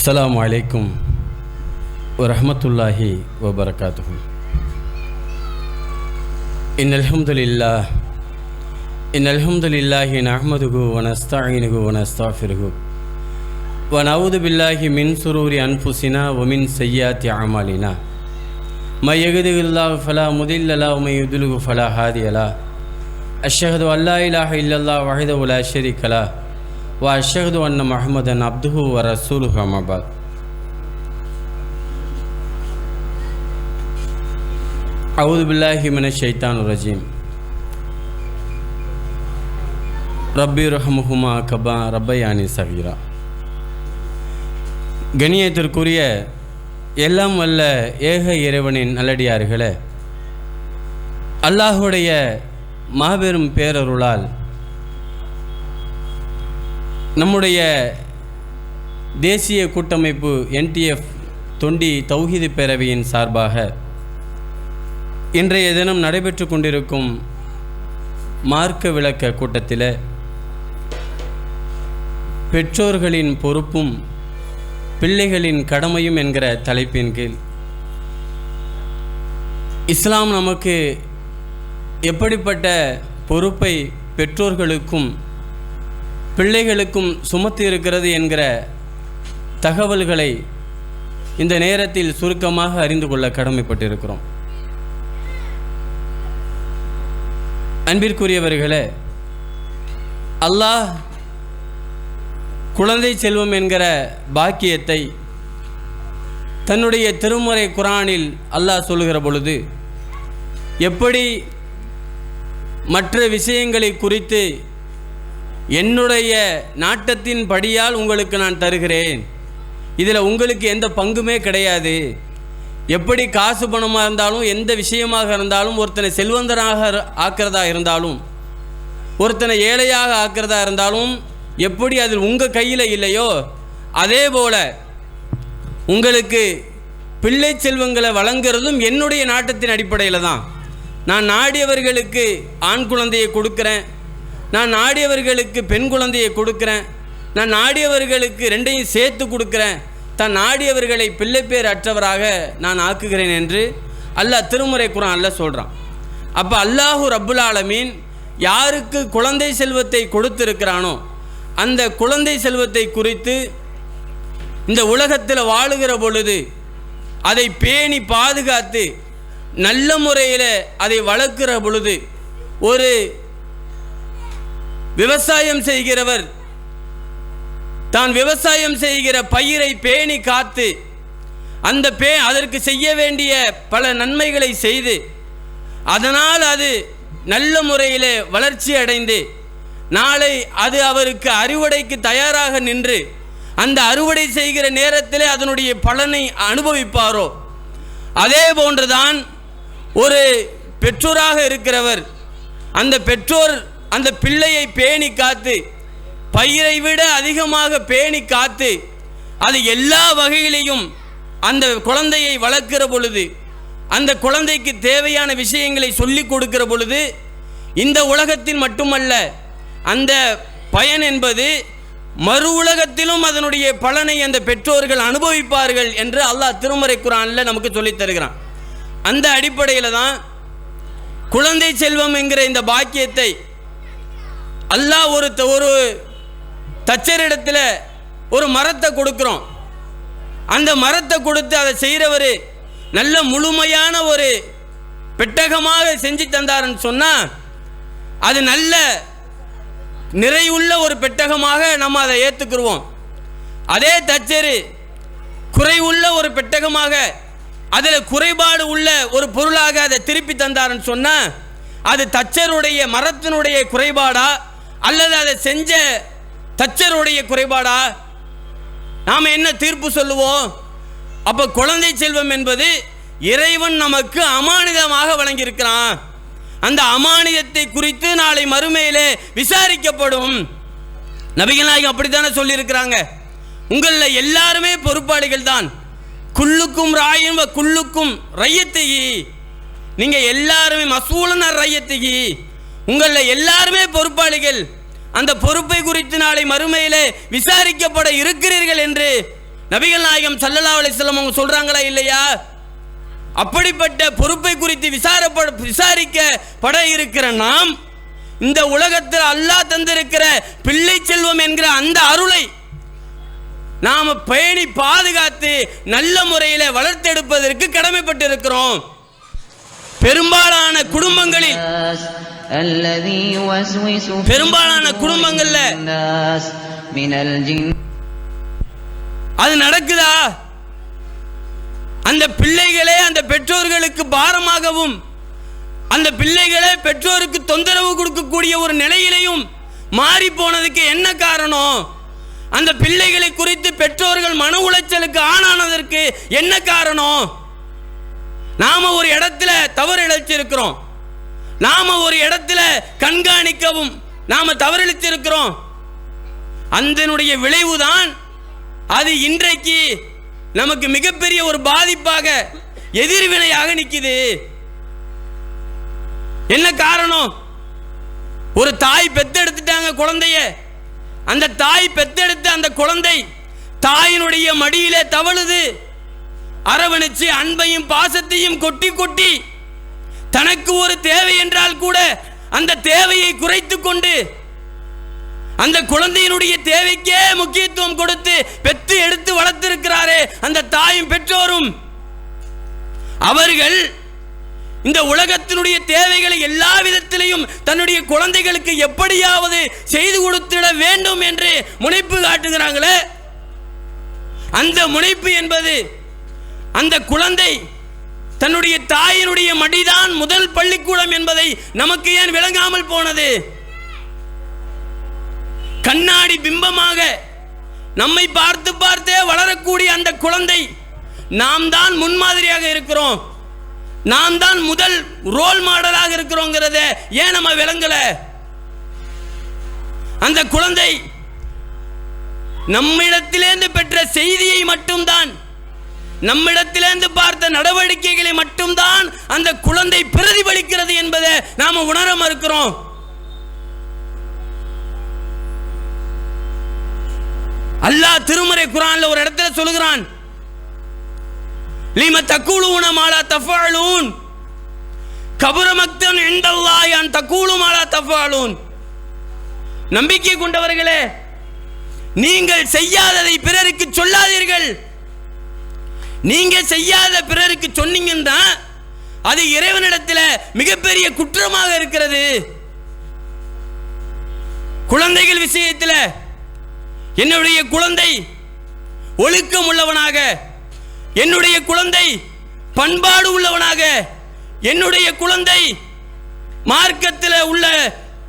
அஸ்ஸலாமு அலைக்கும் வரஹ்மத்துல்லாஹி வபரகாத்துஹு. இன்னல் ஹம்துலில்லாஹி நஹ்மதுஹு வ நஸ்தஈனுஹு வ நஸ்தக்ஃபிருஹு வ நஊது பில்லாஹி மின் ஷுரூரி அன்ஃபுஸினா வ மின் ஸய்யிஆத்தி அமாலினா மை யஹ்திஹில்லாஹு ஃபலா முதில்ல லஹு வ மை யுத்லில்ஹு ஃபலா ஹாதிய லஹு. அஷ்ஹது அல்லா இலாஹ இல்லல்லாஹு வஹ்தஹு லா ஷரீக லஹு வ அஷ்ஹது அன்ன முஹம்மதன் அப்துஹு வ ரசூலுஹு அம்மா பஅத். அஊது பில்லாஹி மினஷ் ஷைத்தானிர் ரஜீம். ரப்பி ரஹ்முஹுமா கமா ரப்பயானி ஸகீரா. கண்ணியத்திற்குரிய எல்லாம் வல்ல ஏக இறைவனின் நல்லடியார்களே, அல்லாஹுடைய மாபெரும் பேரருளால் நம்முடைய தேசிய கூட்டமைப்பு என்டிஎஃப் தொண்டி தௌஹீது பேரவையின் சார்பாக இன்றைய தினம் நடைபெற்று கொண்டிருக்கும் மார்க்க விளக்க கூட்டத்தில் பெற்றோர்களின் பொறுப்பும் பிள்ளைகளின் கடமையும் என்கிற தலைப்பின் கீழ் இஸ்லாம் நமக்கு எப்படிப்பட்ட பொறுப்பை பெற்றோர்களுக்கும் பிள்ளைகளுக்கும் சுமத்தி இருக்கிறது என்கிற தகவல்களை இந்த நேரத்தில் சுருக்கமாக அறிந்து கொள்ள கடமைப்பட்டிருக்கிறோம். அன்பிற்குரியவர்களே, அல்லாஹ் குழந்தை செல்வம் என்கிற பாக்கியத்தை தன்னுடைய திருமறை குர்ஆனில் அல்லாஹ் சொல்லுகிற பொழுது எப்படி மற்ற விஷயங்களை குறித்து என்னுடைய நாட்டத்தின் படியால் உங்களுக்கு நான் தருகிறேன், இதில் உங்களுக்கு எந்த பங்குமே கிடையாது, எப்படி காசு பணமாக இருந்தாலும் எந்த விஷயமாக இருந்தாலும் ஒருத்தனை செல்வந்தராக ஆக்கிறதா இருந்தாலும் ஒருத்தனை ஏழையாக ஆக்கிறதா இருந்தாலும் எப்படி அதில் உங்கள் கையில் இல்லையோ அதே போல் உங்களுக்கு பிள்ளை செல்வங்களை வழங்குறதும் என்னுடைய நாட்டத்தின் அடிப்படையில் தான். நான் நாடியவர்களுக்கு ஆண் குழந்தையை கொடுக்குறேன், நான் நாடியவர்களுக்கு பெண் குழந்தையை கொடுக்குறேன், நான் நாடியவர்களுக்கு ரெண்டையும் சேர்த்து கொடுக்குறேன், தான் நாடியவர்களை பிள்ளை பேர் அற்றவராக நான் ஆக்குகிறேன் என்று அல்லாஹ் திருமறை குர்ஆனில் சொல்கிறான். அப்போ அல்லாஹு ரப்புல் ஆலமீன் யாருக்கு குழந்தை செல்வத்தை கொடுத்திருக்கிறானோ அந்த குழந்தை செல்வத்தை குறித்து இந்த உலகத்தில் வாழுகிற பொழுது அதை பேணி பாதுகாத்து நல்ல முறையில் அதை வளர்க்கிற பொழுது ஒரு விவசாயம் செய்கிறவர் தான் விவசாயம் செய்கிற பயிரை பேணி காத்து அந்த அதற்கு செய்ய வேண்டிய பல நன்மைகளை செய்து அதனால் அது நல்ல முறையில் வளர்ச்சி அடைந்து நாளை அது அவருக்கு அறுவடைக்கு தயாராக நின்று அந்த அறுவடை செய்கிற நேரத்தில் அதனுடைய பலனை அனுபவிப்பாரோ அதே போன்றுதான் ஒரு பெற்றோராக இருக்கிறவர் அந்த பெற்றோர் அந்த பிள்ளையை பேணி காத்து பயிரை விட அதிகமாக பேணி காத்து அது எல்லா வகையிலையும் அந்த குழந்தையை வளர்க்கிற பொழுது அந்த குழந்தைக்கு தேவையான விஷயங்களை சொல்லிக் கொடுக்கிற பொழுது இந்த உலகத்தில் மட்டுமல்ல அந்த பயன் என்பது மறு உலகத்திலும் அதனுடைய பலனை அந்த பெற்றோர்கள் அனுபவிப்பார்கள் என்று அல்லாஹ் திருமறை குர்ஆனில் நமக்கு சொல்லித் தருகிறான். அந்த அடிப்படையில் தான் குழந்தை செல்வம் என்கிற இந்த பாக்கியத்தை அல்லாஹ் ஒரு தச்சரிடத்தில் ஒரு மரத்தை கொடுக்குறோம், அந்த மரத்தை கொடுத்து அதை செய்கிறவர் நல்ல முழுமையான ஒரு பெட்டகமாக செஞ்சு தந்தாருன்னு சொன்னால் அது நல்ல நிறைவுள்ள ஒரு பெட்டகமாக நம்ம அதை ஏற்றுக்குருவோம். அதே தச்சரு குறைவுள்ள ஒரு பெட்டகமாக அதில் குறைபாடு உள்ள ஒரு பொருளாக அதை திருப்பி தந்தாருன்னு சொன்னால் அது தச்சருடைய மரத்தினுடைய குறைபாடா அல்லது அதை செஞ்ச தச்சருடைய குறைபாடா? நாம் என்ன தீர்ப்பு சொல்லுவோம்? அப்போ குழந்தை செல்வம் என்பது இறைவன் நமக்கு அமானிதமாக வழங்கியிருக்கிறான். அந்த அமானிதத்தை குறித்து நாளை மறுமையிலே விசாரிக்கப்படும். நபிகள் நாயகம் அப்படித்தானே சொல்லியிருக்கிறாங்க, உங்களில் எல்லாருமே பொறுப்பாளிகள் தான், குல்லுக்கும் ராயின் வ குல்லுக்கும் ரையத்திகி, நீங்கள் எல்லாருமே மசூலன ரையத்திகி, உங்களில் எல்லாருமே பொறுப்பாளிகள், அந்த பொறுப்பை குறித்து நாளை மறுமையிலே விசாரிக்கப்பட இருக்கிறீர்கள் என்று நபிகள் நாயகம் ஸல்லல்லாஹு அலைஹி வஸல்லம் அவங்க சொல்றாங்களா இல்லையா? அப்படிப்பட்ட பொறுப்பை குறித்து விசாரிக்கப்பட இருக்கிற நாம் இந்த உலகத்தில் அல்லாஹ் தந்திருக்கிற பிள்ளை செல்வம் என்கிற அந்த அருளை நாம் பேணி பாதுகாத்து நல்ல முறையில் வளர்த்தெடுப்பதற்கு கடமைப்பட்டிருக்கிறோம். பெரும்பாலான குடும்பங்களில் அது நடக்குதா? அந்த பிள்ளைகளே அந்த பெற்றோர்களுக்கு பாரமாகவும் அந்த பிள்ளைகளே பெற்றோருக்கு தொந்தரவு கொடுக்கக்கூடிய ஒரு நிலையிலையும் மாறி போனதுக்கு என்ன காரணம்? அந்த பிள்ளைகளை குறித்து பெற்றோர்கள் மன உளைச்சலுக்கு ஆளானதற்கு என்ன காரணம்? நாம ஒரு இடத்துல தவறு இழைச்சிருக்கிறோம், நாம ஒரு இடத்துல கண்காணிக்கவும் நாம தவறிழைச்சிருக்கிறோம். அதனுடைய விளைவுதான் அது இன்றைக்கு நமக்கு மிகப்பெரிய ஒரு பாதிப்பாக எதிர்வினையாக நிற்குது. என்ன காரணம்? ஒரு தாய் பெத்தெடுத்துட்டாங்க குழந்தைய, அந்த தாய் பெத்தெடுத்த அந்த குழந்தை தாயினுடைய மடியிலே தவழுது, அரவணைச்சு அன்பையும் பாசத்தையும் கொட்டி கொட்டி தனக்கு ஒரு தேவை என்றால் கூட அந்த தேவையை குறைத்து கொண்டு அந்த குழந்தையினுடைய தேவைக்கே முக்கியத்துவம் கொடுத்து பெற்று எடுத்து வளர்த்திருக்கிறாரே அந்த தாயும் பெற்றோரும். அவர்கள் இந்த உலகத்தினுடைய தேவைகளை எல்லா விதத்திலையும் தன்னுடைய குழந்தைகளுக்கு எப்படியாவது செய்து கொடுத்திட வேண்டும் என்று முனைப்பு காட்டுகிறாங்களே, அந்த முனைப்பு என்பது அந்த குழந்தை தன்னுடைய தாயினுடைய மடிதான் முதல் பள்ளிக்கூடம் என்பதை நமக்கு ஏன் விளங்காமல் போனது? கண்ணாடி பிம்பமாக நம்மை பார்த்து பார்த்தே வளரக்கூடிய அந்த குழந்தை நாம் தான் முன்மாதிரியாக இருக்கிறோம், நாம் தான் முதல் ரோல் மாடலாக இருக்கிறோங்கிறத ஏன் நம்ம விளங்கல? அந்த குழந்தை நம்மிடத்திலிருந்து பெற்ற செய்தியை மட்டும்தான், நம்மிடத்திலிருந்து பார்த்த நடவடிக்கைகளை மட்டும்தான் அந்த குழந்தை பிரதிபலிக்கிறது என்பதை நாம உணர மறுக்கிறோம். அல்லாஹ் திருமறை குர்ஆன்ல ஒரு இடத்துல சொல்கிறான், லிம தக்கூலூன மா லா தஃபஅலூன் கபர மக்தன் இன்தல்லாஹி அன் தக்கூலு மா லா தஃபஅலூன். நம்பிக்கை கொண்டவர்களே, நீங்கள் செய்யாததை பிறருக்கு சொல்லாதீர்கள். நீங்க செய்யாத பிறருக்கு சொன்னீங்கன்னா அது இறைவனிடத்தில் மிகப்பெரிய குற்றமாக இருக்கிறது. குழந்தைகள் விஷயத்தில் என்னுடைய குழந்தை ஒழுக்கம் உள்ளவனாக, என்னுடைய குழந்தை பண்பாடு உள்ளவனாக, என்னுடைய குழந்தை மார்க்கத்தில் உள்ள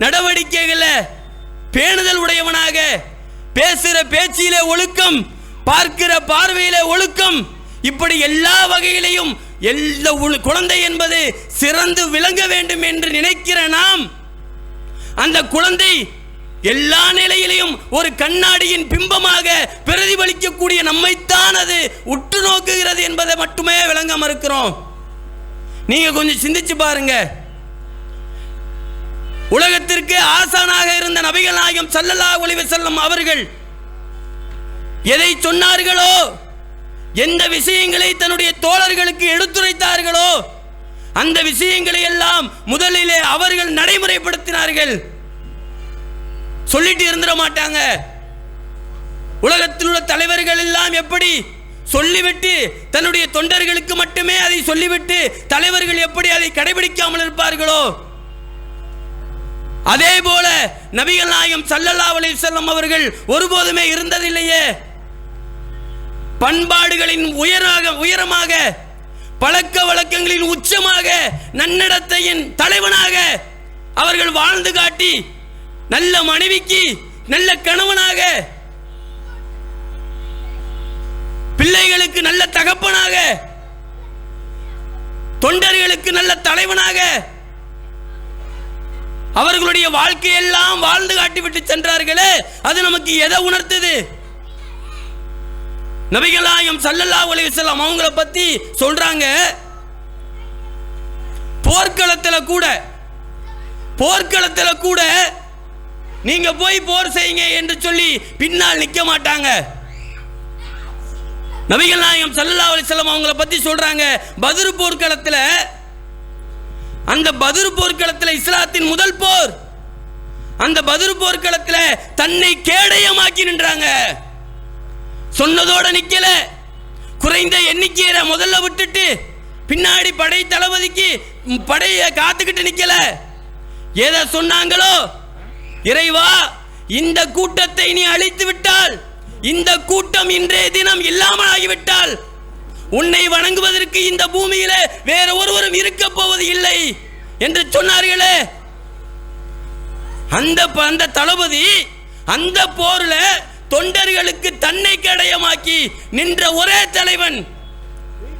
நடவடிக்கைகளில் பேணுதல் உடையவனாக, பேசுகிற பேச்சிலே ஒழுக்கம், பார்க்கிற பார்வையிலே ஒழுக்கம், இப்படி எல்லா வகையிலையும் எல்லா குழந்தை என்பது சிறந்து விளங்க வேண்டும் என்று நினைக்கிற நாம் அந்த குழந்தை எல்லா நிலையிலையும் ஒரு கண்ணாடியின் பிம்பமாக பிரதிபலிக்கக்கூடிய நம்மைத்தான் அது உற்று நோக்குகிறது என்பதை மட்டுமே விளங்க மறுக்கிறோம். நீங்க கொஞ்சம் சிந்திச்சு பாருங்க. உலகத்திற்கு ஆசானாக இருந்த நபிகள் நாயகம் ஸல்லல்லாஹு அலைஹி வஸல்லம் அவர்கள் எதை சொன்னார்களோ, எந்த விஷயங்களை தன்னுடைய தோழர்களுக்கு எடுத்துரைத்தார்களோ அந்த விஷயங்களை எல்லாம் முதலிலே அவர்கள் நடைமுறைப்படுத்தினார்கள். சொல்லிட்டு இருந்துட மாட்டாங்க. உலகத்தில் உள்ள தலைவர்கள் எல்லாம் எப்படி சொல்லிவிட்டு தன்னுடைய தொண்டர்களுக்கு மட்டுமே அதை சொல்லிவிட்டு தலைவர்கள் எப்படி அதை கடைபிடிக்காமல் இருப்பார்களோ, அதே போல நபிகள் நாயகம் ஸல்லல்லாஹு அலைஹி வஸல்லம் அவர்கள் ஒருபோதுமே இருந்ததில்லையே. பண்பாடுகளின் உயரமாக, பழக்க வழக்கங்களின் உச்சமாக, நன்னடத்தையின் தலைவனாக அவர்கள் வாழ்ந்து காட்டி நல்ல மனைவிக்கு நல்ல கணவனாக, பிள்ளைகளுக்கு நல்ல தகப்பனாக, தொண்டர்களுக்கு நல்ல தலைவனாக அவர்களுடைய வாழ்க்கையெல்லாம் வாழ்ந்து காட்டிவிட்டு சென்றார்களே, அது நமக்கு எதை உணர்த்தது? நபிகள் நாயகம் ஸல்லல்லாஹு அலைஹி வஸல்லம் அவங்கள பத்தி சொல்றாங்க, போர்க்களத்தில் கூட நீங்க போய் போர் செய்யுங்க என்று சொல்லி பின்னால் நிற்க மாட்டாங்க. நபிகள் நாயகம் ஸல்லல்லாஹு அலைஹி வஸல்லம் அவங்கள பத்தி சொல்றாங்க, பத்ர் போர்க்களத்தில், அந்த பத்ர் போர்க்களத்தில் இஸ்லாத்தின் முதல் போர், அந்த பத்ர் போர்க்களத்தில் தன்னை கேடயமாக்கி நின்றாங்க. சொன்னதோட நிக்கல, குறைந்த எண்ணிக்கையை முதல்ல விட்டுட்டு பின்னாடி படை தளபதிக்கு படையை காத்துக்கிட்டு நிக்கல. எதை சொன்னாங்களோ, இறைவா இந்த கூட்டத்தை நீ அழித்து விட்டால், இந்த கூட்டம் இன்றைய தினம் இல்லாமல் ஆகிவிட்டால், உன்னை வணங்குவதற்கு இந்த பூமியில வேற ஒருவரும் இருக்க போவது இல்லை என்று சொன்னார்களே. அந்த தளபதி அந்த போர்ல தொண்டர்களுக்கு தன்னை கேடயமாக்கி நின்ற ஒரே தலைவன்.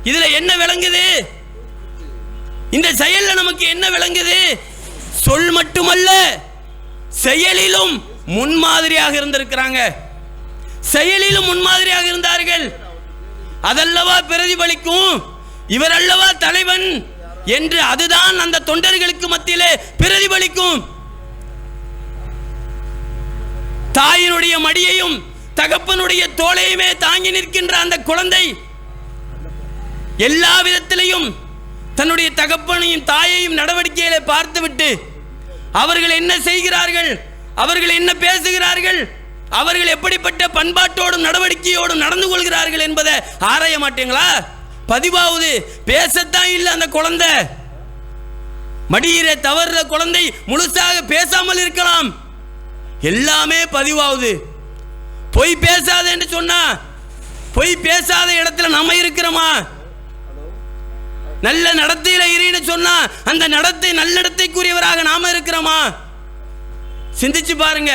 இதுல என்ன விளங்குது? இந்த செயல்ல நமக்கு என்ன விளங்குது? சொல் மட்டுமல்ல, செயலிலும் முன்மாதிரியாக இருந்திருக்கிறாங்க. செயலிலும் முன்மாதிரியாக இருந்தார்கள். அதல்லவா பிரதிபலிக்கும், இவர் அல்லவா தலைவன் என்று அதுதான் அந்த தொண்டர்களுக்கு மத்தியிலே பிரதிபலிக்கும். தாயினுடைய மடியையும் தகப்பனுடைய தோளையுமே தாங்கி நிற்கின்ற அந்த குழந்தை எல்லா விதத்திலையும் தன்னுடைய தகப்பனையும் தாயையும் நடவடிக்கைகளை பார்த்துவிட்டு அவர்கள் என்ன செய்கிறார்கள், அவர்கள் என்ன பேசுகிறார்கள், அவர்கள் எப்படிப்பட்ட பண்பாட்டோடும் நடவடிக்கையோடும் நடந்து கொள்கிறார்கள் என்பதை ஆராய மாட்டீங்களா? பதிவாவது பேசத்தான் இல்லை. அந்த குழந்தை மடியிலே தவறுற குழந்தை முழுசாக பேசாமல் இருக்கலாம், எல்லாமே பதிவாகுது. பொய் பேசாத என்று சொன்னா, பொய் பேசாத இடத்துல நம்ம இருக்கிறோமா? நல்ல நடத்தையில இருன்னு சொன்னா அந்த நடத்தை நல்லடத்தைக்குரியவராக நாம இருக்கிறோமா? சிந்திச்சு பாருங்க.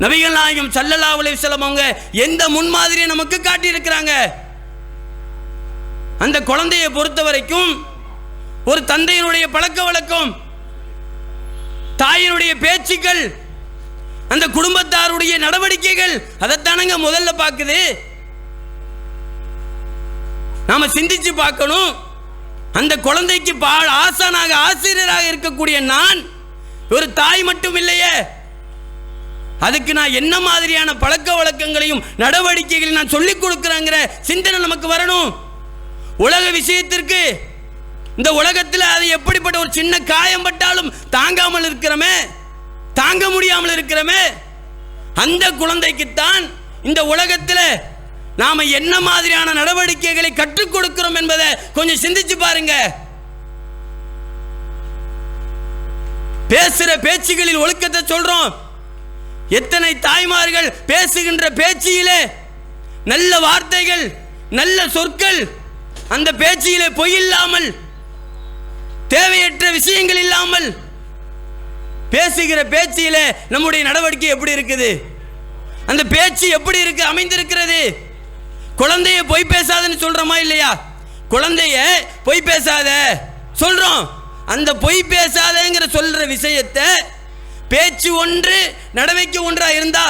நபிகள் நாயகம் ஸல்லல்லாஹு அலைஹி வஸல்லம் அவங்க எந்த முன்மாதிரியை நமக்கு காட்டி இருக்கிறாங்க? அந்த குழந்தையை பொறுத்த வரைக்கும் ஒரு தந்தையினுடைய பழக்க வழக்கம், தாயினுடைய பேச்சுக்கள், அந்த குடும்பத்தாருடைய நடவடிக்கைகள், அதைத்தானங்க முதல்ல பார்க்குது. நாம சிந்திச்சு பார்க்கணும். அந்த குழந்தைக்கு ஆசானாக ஆசிரியராக இருக்கக்கூடிய நான் ஒரு தாய் மட்டும் இல்லையே, அதுக்கு நான் என்ன மாதிரியான பழக்க வழக்கங்களையும் நடவடிக்கைகளையும் நான் சொல்லிக் கொடுக்கிறேங்கிற சிந்தனை நமக்கு வரணும். உலக விஷயத்திற்கு இந்த உலகத்தில் அது எப்படிப்பட்ட ஒரு சின்ன காயம் பட்டாலும் தாங்காமல் இருக்கிறோமே, தாங்க முடியாமல் இருக்கிறோமே, அந்த குழந்தைக்குத்தான் இந்த உலகத்தில் நாம என்ன மாதிரியான நடவடிக்கைகளை கற்றுக் கொடுக்கிறோம் என்பதை கொஞ்சம் சிந்திச்சு பாருங்க. பேசுற பேச்சுகளில் ஒழுக்கத்தை சொல்றோம். எத்தனை தாய்மார்கள் பேசுகின்ற பேச்சிலே நல்ல வார்த்தைகள், நல்ல சொற்கள், அந்த பேச்சிலே பொய் இல்லாமல், தேவையற்ற விஷயங்கள் இல்லாமல் பேசுகிற பேச்சிலே நம்முடைய நடவடிக்கை எப்படி இருக்குது? அந்த பேச்சு எப்படி இருக்கு அமைந்திருக்கிறது? குழந்தைய பொய் பேசாதன்னு சொல்றோமா இல்லையா? குழந்தைய பொய் பேசாத சொல்றோம். அந்த பொய் பேசாதங்கிற சொல்ற விஷயத்தை பேச்சு ஒன்று நடவடிக்கை ஒன்றா இருந்தா,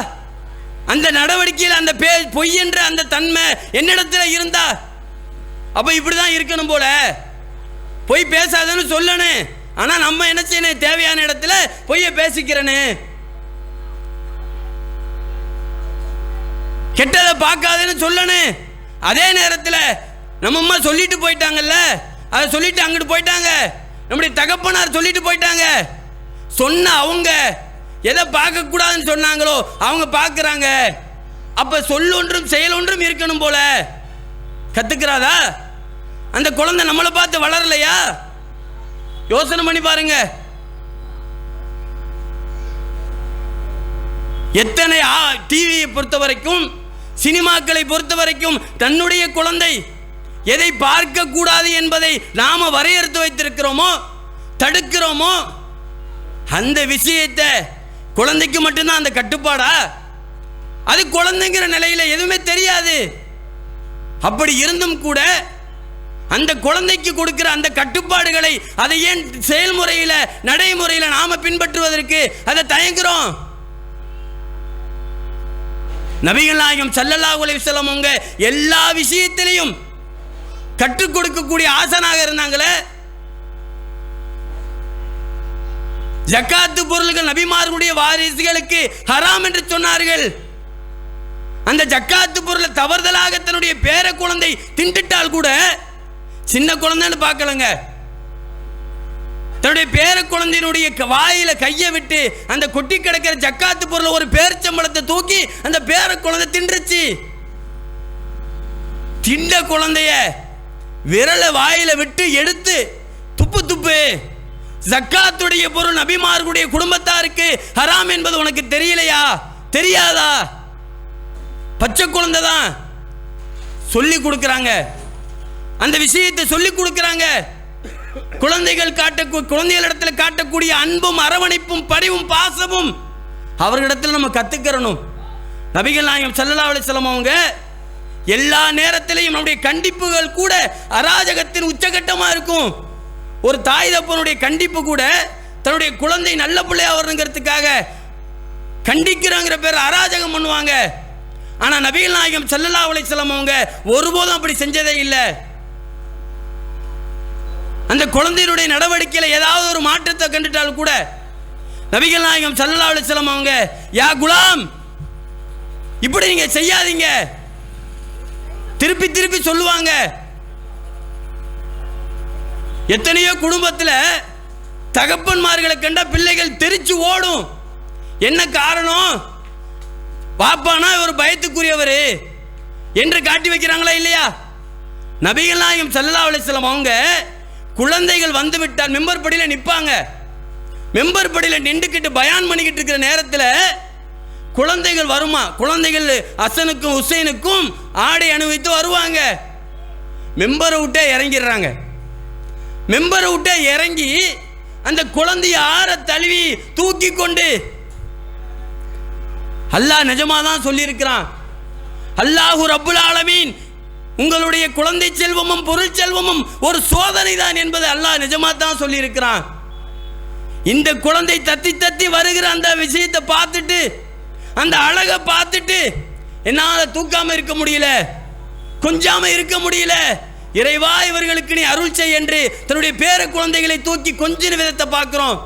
அந்த நடவடிக்கையில் அந்த பொய் என்ற அந்த தன்மை என்னிடத்துல இருந்தா, அப்ப இப்படிதான் இருக்கணும் போல. பொய் பேசாதன்னு சொல்லணும், ஆனா நம்ம என்ன செய்யணும்? தேவையான இடத்துல பொய்ய பேசிக்கிறேன்னு. கெட்டதை பார்க்காதன்னு சொல்லணும். அதே நேரத்தில் நம்ம அம்மா சொல்லிட்டு போயிட்டாங்கல்ல, அதை சொல்லிட்டு அங்கிட்டு போயிட்டாங்க. நம்முடைய தகப்பனார் சொல்லிட்டு போயிட்டாங்க. சொன்ன அவங்க எதை பார்க்க கூடாதுன்னு சொன்னாங்களோ அவங்க பார்க்குறாங்க. அப்ப சொல்லொன்றும் செயலொன்றும் இருக்கணும் போல. கத்துக்கிறாதா? அந்த குழந்தை நம்மளை பார்த்து வளரலையா? யோசனை பண்ணி பாருங்க. எத்தனை டிவியை பொறுத்த வரைக்கும், சினிமாக்களை பொறுத்த வரைக்கும் தன்னுடைய குழந்தை எதை பார்க்க கூடாது என்பதை நாம வரையறுத்து வைத்திருக்கிறோமோ, தடுக்கிறோமோ, அந்த விஷயத்தை குழந்தைக்கு மட்டும்தான் அந்த கட்டுப்பாடா? அது குழந்தைங்கிற நிலையில எதுவுமே தெரியாது. அப்படி இருந்தும் கூட அந்த குழந்தைக்கு கொடுக்கிற அந்த கட்டுப்பாடுகளை அதை ஏன் செயல்முறையில் நடைமுறையில் நாம பின்பற்றுவதற்கு அதை தயங்குறோம்? நபிகள் நாயகம் ஸல்லல்லாஹு அலைஹி வஸல்லம் அவங்க எல்லா விஷயத்திலையும் கற்றுக் கொடுக்கக்கூடிய ஆசானாக இருந்தாங்களே. ஜக்காத்து பொருள்கள் நபிமார்களுடைய வாரிசுகளுக்கு ஹராம் என்று சொன்னார்கள். அந்த ஜக்காத்து பொருளை தவறுதலாக தன்னுடைய பேர குழந்தை திண்டுட்டால் கூட சின்ன குழந்தைன்னு பார்க்கலங்க, தன்னுடைய பேர குழந்தையினுடைய வாயில கையை விட்டு அந்த கொட்டி கிடக்கிற ஜக்காத்து பொருளை ஒரு பேரிச்சம்பழத்தை தூக்கி அந்த பேர குழந்தை தின்றுச்சு. திண்ட குழந்தைய விரலை வாயில விட்டு எடுத்து துப்பு ஜக்காத்துடைய பொருள் நபிமார்களுடைய குடும்பத்தாருக்கு ஹராம் என்பது உனக்கு தெரியலையா, தெரியாதா? பச்சை குழந்தை தான் சொல்லி கொடுக்குறாங்க, அந்த விஷயத்தை சொல்லி கொடுக்குறாங்க. குழந்தைகளிடத்தில் காட்டக்கூடிய அன்பும் அரவணைப்பும் பரிவும் பாசமும் அவர்களிடத்தில் நம்ம கத்துக்கிறணும். நபிகள் நாயகம் ஸல்லல்லாஹு அலைஹி வஸல்லம் அவங்க எல்லா நேரத்திலையும் நம்முடைய கண்டிப்புகள் கூட அராஜகத்தின் உச்சகட்டமாக இருக்கும். ஒரு தாய் தப்பனுடைய கண்டிப்பு கூட தன்னுடைய குழந்தை நல்ல பிள்ளையா வரணுங்கிறதுக்காக கண்டிக்கிறோங்கிற பேர் அராஜகம் பண்ணுவாங்க. ஆனால் நபிகள் நாயகம் ஸல்லல்லாஹு அலைஹி வஸல்லம் அவங்க ஒருபோதும் அப்படி செஞ்சதே இல்லை. அந்த குழந்தையினுடைய நடவடிக்கையில் ஏதாவது ஒரு மாற்றத்தை கண்டுட்டாலும் கூட நபிகள் நாயகம் ஸல்லல்லாஹு அலைஹி வஸல்லம் அவங்க யா குலாம் இப்படி நீங்க செய்யாதீங்க திருப்பி திருப்பி சொல்லுவாங்க. எத்தனையோ குடும்பத்தில் தகப்பன்மார்களை கண்ட பிள்ளைகள் தெரிச்சு ஓடும். என்ன காரணம்? பாப்பானா ஒரு பயத்துக்குரியவர் என்று காட்டி வைக்கிறாங்களா இல்லையா? நபிகள் நாயகம் ஸல்லல்லாஹு அலைஹி வஸல்லம் அவங்க குழந்தைகள் வந்து விட்டால் மெம்பர் படியில் நிற்பாங்க. மெம்பர் படியில் நின்றுக்கிட்டு பயான் பண்ணிக்கிட்டு இருக்கிற நேரத்தில் குழந்தைகள் வருமா, குழந்தைகள் ஹசனுக்கும் ஹுசைனுக்கும் ஆடை அணிவித்து வருவாங்க. மெம்பரை விட்டே இறங்கிடுறாங்க. மெம்பரை விட்டே இறங்கி அந்த குழந்தைய ஆற தழுவி தூக்கி கொண்டு அல்லாஹ் நிஜமாதான் சொல்லியிருக்கிறான். அல்லாஹு ரப்புல் ஆலமீன் உங்களுடைய குழந்தை செல்வமும் பொருள் செல்வமும் ஒரு சோதனை தான் என்பதை அல்லாஹ் நிஜமா தான் சொல்லியிருக்கிறான். இந்த குழந்தை தத்தி தத்தி வருகிற அந்த விஷயத்தை பார்த்துட்டு அந்த அழகை பார்த்துட்டு என்னால் தூக்காம இருக்க முடியல, கொஞ்சாம இருக்க முடியல. இறைவா இவர்களுக்கு நீ அருள் செய் என்று தன்னுடைய பேர குழந்தைகளை தூக்கி கொஞ்சின விதத்தை பார்க்கிறோம்.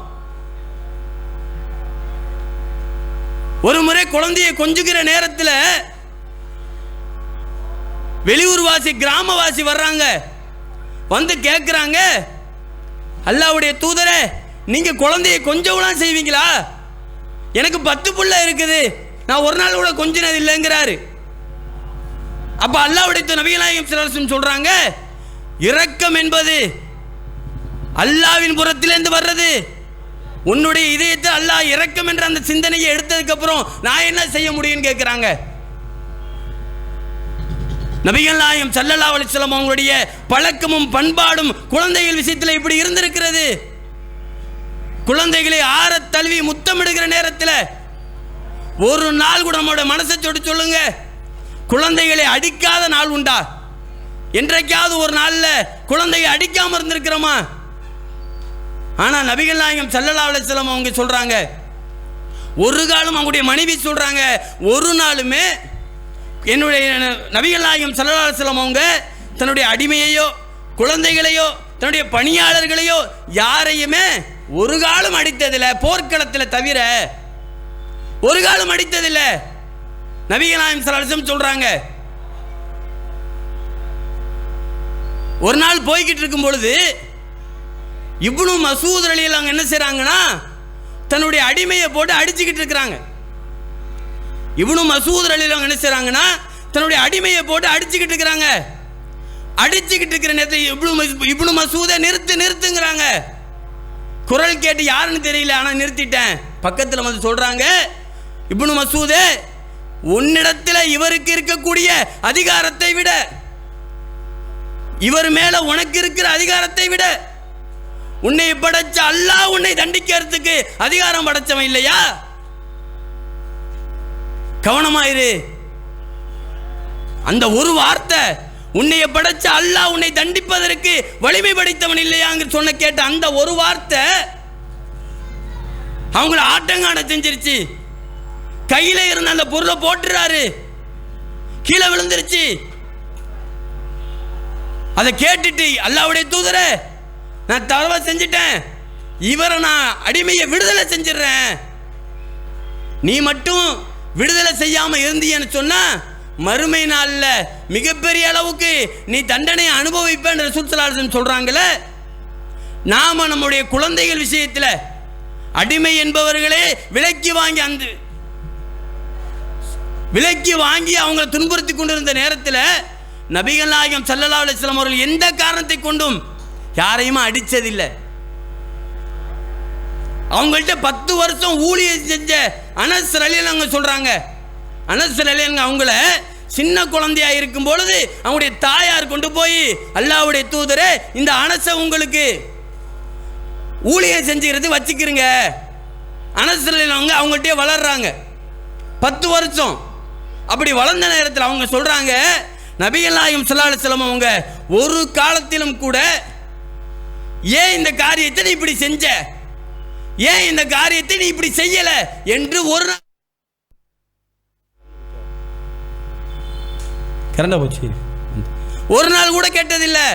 ஒரு முறை குழந்தையை கொஞ்சுகிற நேரத்தில் வெளியூர்வாசி கிராமவாசி வர்றாங்க, வந்து கேட்குறாங்க, அல்லாஹ்வுடைய தூதரே நீங்க குழந்தையை கொஞ்சவெல்லாம் செய்வீங்களா? எனக்கு 10 புள்ள இருக்குது, நான் ஒரு நாள் கூட கொஞ்சினது இல்லைங்கிறாரு. அப்ப அல்லாஹ்வுடைய நபிகள் நாயகம் ஸல்லல்லாஹு அலைஹி வஸல்லம் சொல்றாங்க, இரக்கம் என்பது அல்லாஹ்வின் புறத்திலிருந்து வர்றது. உன்னுடைய இதயத்தை அல்லாஹ் இரக்கம் என்ற அந்த சிந்தனையை எடுத்ததுக்கு அப்புறம் நான் என்ன செய்ய முடியும்னு கேட்கிறாங்க. நபிகள் நாயகம் ஸல்லல்லாஹு அலைஹி வஸல்லம் அவங்களுடைய பழக்கமும் பண்பாடும் குழந்தைகள் விஷயத்தில் இப்படி இருந்திருக்கிறது. குழந்தைகளை ஆற தழுவி முத்தமிடுகிற நேரத்தில் ஒரு நாள் கூட நம்மளோட மனசை தொட்டு சொல்லுங்க, குழந்தைகளை அடிக்காத நாள் உண்டா? என்றைக்காவது ஒரு நாளில் குழந்தையை அடிக்காம இருந்திருக்கிறோமா? ஆனால் நபிகள் நாயகம் ஸல்லல்லாஹு அலைஹி வஸல்லம் அவங்க சொல்றாங்க, ஒரு காலம் அவங்களுடைய மனைவி சொல்றாங்க, ஒரு நாளுமே என்னுடைய நபிகள் நாயகம் ஸல்லல்லாஹு அலைஹி வஸல்லம் அவங்க தன்னுடைய அடிமையையோ குழந்தைகளையோ தன்னுடைய பணியாளர்களையோ யாரையுமே ஒரு காலம் அடித்ததில்லை, போர்க்களத்தில் தவிர ஒரு காலம் அடித்ததில்லை. நபிகள் நாயகம் ஸல்லல்லாஹு அலைஹி வஸல்லம் சொல்றாங்க, ஒரு நாள் போய்கிட்டு இருக்கும் பொழுது இப்னு மசூத் ரலியல்லாஹு அன்ஹு என்ன செய்றாங்கன்னா தன்னுடைய அடிமையை போட்டு அடிச்சுக்கிட்டு இருக்கிறாங்க. இப்னு மசூத் ரலியல்லாஹு அன்ஹு என்ன செய்றாங்கன்னா தன்னுடைய அடிமையை போட்டு அடிச்சுக்கிட்டு இருக்கிறாங்க. அடிச்சுக்கிட்டு இருக்கிற நேரத்தில் இப்னு மசூதை நிறுத்துங்கிறாங்க. குரல் கேட்டு யாருன்னு தெரியல, ஆனால் நிறுத்திட்டேன். பக்கத்தில் வந்து சொல்றாங்க, இப்னு மசூதே உன்னிடத்தில் இவருக்கு இருக்கக்கூடிய அதிகாரத்தை விட, இவர் மேல உனக்கு இருக்கிற அதிகாரத்தை விட உன்னை படைச்ச அல்லாஹ் உன்னை தண்டிக்கிறதுக்கு அதிகாரம் படைச்சவன் இல்லையா? கவனமாயிரு. அந்த ஒரு வார்த்தை, உன்னைய படைச்ச அல்லாஹ் உன்னை தண்டிப்பதற்கு வலிமை படைத்தவன் இல்லையாங்க சொன்ன கேட்ட அந்த ஒரு வார்த்தை அவங்கள ஆட்டங்காட செஞ்சிருச்சு. கையில இருந்த அந்த பொருளை போட்டுறாரு, கீழே விழுந்துருச்சு. அதை கேட்டுட்டு அல்லாஹ்வுடைய தூதரே நான் தவறு செஞ்சிட்டேன், இவரை நான் அடிமையை விடுதலை செஞ்சிடறேன், நீ மட்டும் விடுதலை செய்யாம இருந்தீன்னு சொன்னா மறுமை நாளில் மிகப்பெரிய அளவுக்கு நீ தண்டனை அனுபவிப்பேன் ரசூல் ஸல்லல்லாஹு அலைஹி வஸல்லம் சொல்கிறாங்களே. நாம் நம்முடைய குழந்தைகள் விஷயத்தில் அடிமை என்பவர்களே விலக்கி வாங்கி அவங்களை துன்புறுத்தி கொண்டிருந்த நேரத்தில் நபிகள் நாயகம் ஸல்லல்லாஹு அலைஹி வஸல்லம் அவர்கள் எந்த காரணத்தை கொண்டும் யாரையும் அடித்ததில்லை. அவங்கள்ட்ட 10 வருஷம் ஊழியம் செஞ்ச அனஸ் ரலியல்லாஹு அன்ஹு சொல்கிறாங்க. அனஸ் ரலியல்லாஹு அன்ஹு அவங்கள சின்ன குழந்தையாக இருக்கும் பொழுது அவங்களுடைய தாயார் கொண்டு போய் அல்லாஹ்வுடைய தூதரே இந்த அனஸை உங்களுக்கு ஊழியம் செஞ்சுக்கிறது வச்சுக்கிறங்க. அனஸ் ரலியல்லாஹு அன்ஹு அவங்கள்ட்டே வளர்றாங்க 10 வருஷம். அப்படி வளர்ந்த நேரத்தில் அவங்க சொல்கிறாங்க, நபிகள் நாயகம் ஸல்லல்லாஹு அலைஹி வஸல்லம் அவங்க ஒரு காலத்திலும் கூட ஏன் இந்த காரியத்தை நீ இப்படி செஞ்ச, ஏன் இந்த காரியத்தை நீ இப்படி செய்யல என்று ஒரு நாள் கூட கேட்டதில்லை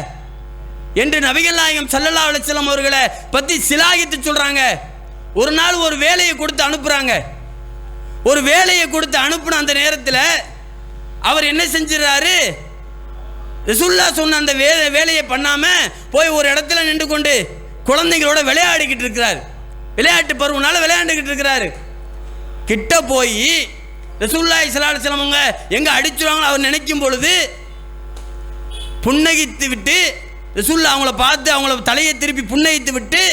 என்று நபிகள் நாயகம் ஸல்லல்லாஹு அலைஹி வஸல்லம் அவர்களை பற்றி சிலாகித்து சொல்றாங்க. ஒரு நாள் ஒரு வேலையை கொடுத்து அனுப்புறாங்க. ஒரு வேலையை கொடுத்து அனுப்புன அந்த நேரத்தில் அவர் என்ன செஞ்சிடறாரு, ரசூலுல்லாஹ் சொன்ன அந்த வேலையை பண்ணாம போய் ஒரு இடத்துல நின்று கொண்டு குழந்தைகளோட விளையாடிக்கிட்டு இருக்கிறார். விளையாட்டு பருவனால விளையாண்டுக்கிட்டு இருக்கிறாரு. கிட்ட போய் ரசூலுல்லாஹி ஸல்லல்லாஹு அலைஹி வஸல்லம் அவங்க எங்க அடிச்சுவாங்களோ அவர் நினைக்கும் பொழுது புன்னகித்து விட்டு ரசூலுல்லாஹ் அவங்கள பார்த்து அவங்கள தலையை திருப்பி புன்னகித்து விட்டு,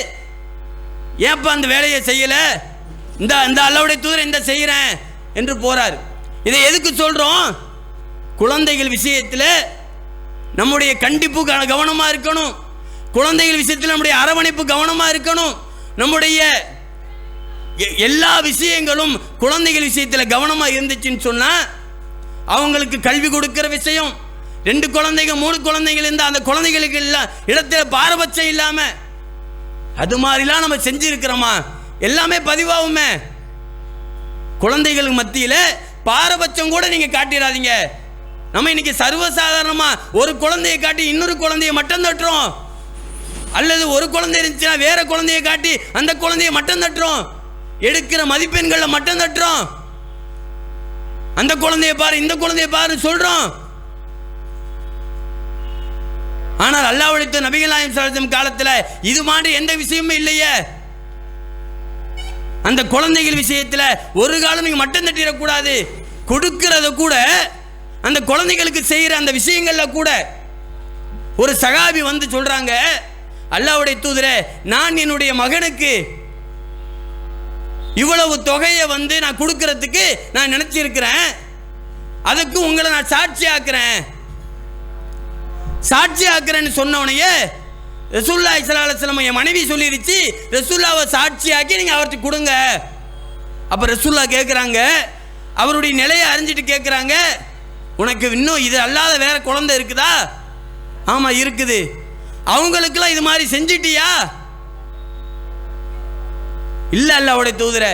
ஏப்பா அந்த வேலையை செய்யல, இந்த அல்லாஹ்வுடைய தூதரை இந்த செய்கிறேன் என்று போறார். இதை எதுக்கு சொல்றோம்? குழந்தைகள் விஷயத்தில் நம்முடைய கண்டிப்பு கவனமாக இருக்கணும். குழந்தைகள் விஷயத்தில் நம்முடைய அரவணைப்பு கவனமாக இருக்கணும். நம்முடைய எல்லா விஷயங்களும் குழந்தைகள் விஷயத்தில் கவனமாக இருந்துச்சுன்னு சொன்னால் அவங்களுக்கு கல்வி கொடுக்கிற விஷயம், 2 குழந்தைங்க 3 குழந்தைகள் இருந்தால் அந்த குழந்தைகளுக்கு இடத்துல பாரபட்சம் இல்லாமல் அது மாதிரிலாம் நம்ம செஞ்சுருக்கிறோமா எல்லாமே பதிவாகுமே. குழந்தைகளுக்கு மத்தியில் பாரபட்சம் கூட நீங்கள் காட்டிடாதீங்க. நம்ம இன்னைக்கு சர்வசாதாரணமாக ஒரு குழந்தையை காட்டி இன்னொரு குழந்தையை மட்டும் தட்டுறோம், அல்லது ஒரு குழந்தை இருந்துச்சுன்னா வேற குழந்தையை காட்டி அந்த குழந்தையை மட்டும் தட்டுறோம், எடுக்கிற மதிப்பெண்களில் மட்டும் தட்டுறோம், அந்த குழந்தையை பாரு இந்த குழந்தையை பாரு சொல்றோம். ஆனால் அல்லாஹ்வுடைய நபிகள் நாயகம் ஸல்லல்லாஹு அலைஹி வஸல்லம் காலத்தில் இது மாதிரி எந்த விஷயமும் இல்லையே. அந்த குழந்தைகள் விஷயத்தில் ஒரு காலம் நீங்க மட்டும் தட்டிடக்கூடாது. கொடுக்கிறத கூட அந்த குழந்தைகளுக்கு செய்கிற அந்த விஷயங்கள்ல கூட ஒரு சகாபி வந்து சொல்றாங்க, அல்லாஹ்வுடைய தூதரே நான் என்னுடைய மகனுக்கு இவ்வளவு தொகையை வந்து நான் கொடுக்கறதுக்கு நான் நினைச்சிருக்கிறேன், அதுக்கு உங்களை நான் சாட்சி ஆக்குறேன்னு சொன்னவனையே ரசூலுல்லாஹி ஸல்லல்லாஹு அலைஹி வஸல்லம் என் மனைவி சொல்லிருச்சு, ரசூலுல்லாஹ்வை சாட்சியாக்கி நீங்கள் அவர்கிட்ட கொடுங்க. அப்போ ரசூலுல்லாஹ் கேட்குறாங்க, அவருடைய நிலையை அறிஞ்சிட்டு கேட்குறாங்க, உனக்கு இன்னும் இது அல்லாத வேற குழந்தை இருக்குதா? ஆமாம் இருக்குது. அவங்களுக்கெல்லாம் இது மாதிரி செஞ்சிட்டியா? இல்லை அல்லாஹ்வுடைய தூதரே,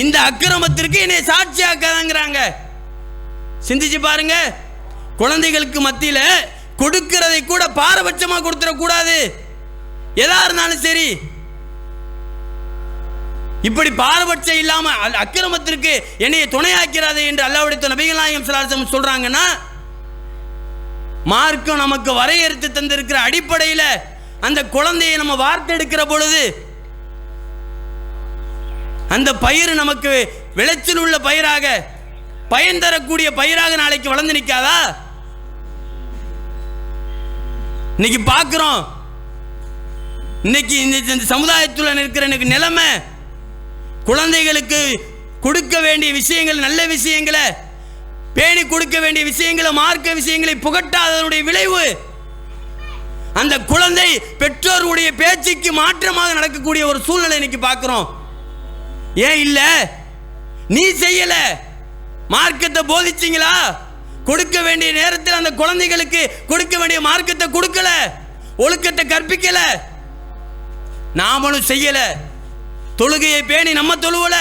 இந்த அக்கிரமத்திற்கு என்னை சாட்சியாக்காதங்கிறாங்க. சிந்திச்சு பாருங்க, குழந்தைகளுக்கு மத்தியில் கொடுக்கிறதை கூட பாரபட்சமாக கொடுத்துடக்கூடாது. எதா இருந்தாலும் சரி, இப்படி பாரபட்சம் இல்லாமல் அக்கிரமத்திற்கு என்னைய துணையாக்கிறாது என்று அல்லாஹ்வுடைய நபிகள் நாயகம் ஸல்லல்லாஹு அலைஹி வஸல்லம் சொல்றாங்கன்னா, மார்க்கம் நமக்கு வரையறுத்து தந்திருக்கிற அடிப்படையில் அந்த குழந்தையை நம்ம வார்த்தெடுக்கிற பொழுது அந்த பயிர் நமக்கு விளைச்சல் உள்ள பயிராக பயன் தரக்கூடிய பயிராக நாளைக்கு வளர்ந்து நிற்காதா? இன்னைக்கு பார்க்கிறோம், இன்னைக்கு இந்த சமுதாயத்தில் இருக்கிற நிலைமை, குழந்தைகளுக்கு கொடுக்க வேண்டிய விஷயங்கள், நல்ல விஷயங்களை பேணி கொடுக்க வேண்டிய விஷயங்களை, மார்க்க விஷயங்களை புகட்டாததனுடைய விளைவு அந்த குழந்தை பெற்றோருடைய பேச்சுக்கு மாற்றமாக நடக்கக்கூடிய ஒரு சூழ்நிலை இன்னைக்கு பார்க்கிறோம். ஏன் இல்லை? நீ செய்யல, மார்க்கத்தை போதிச்சீங்களா? கொடுக்க வேண்டிய நேரத்தில் அந்த குழந்தைகளுக்கு கொடுக்க வேண்டிய மார்க்கத்தை கொடுக்கல, ஒழுக்கத்தை கற்பிக்கல, நாமளும் செய்யல, தொழுகையை பேணி நம்ம தொழுவல,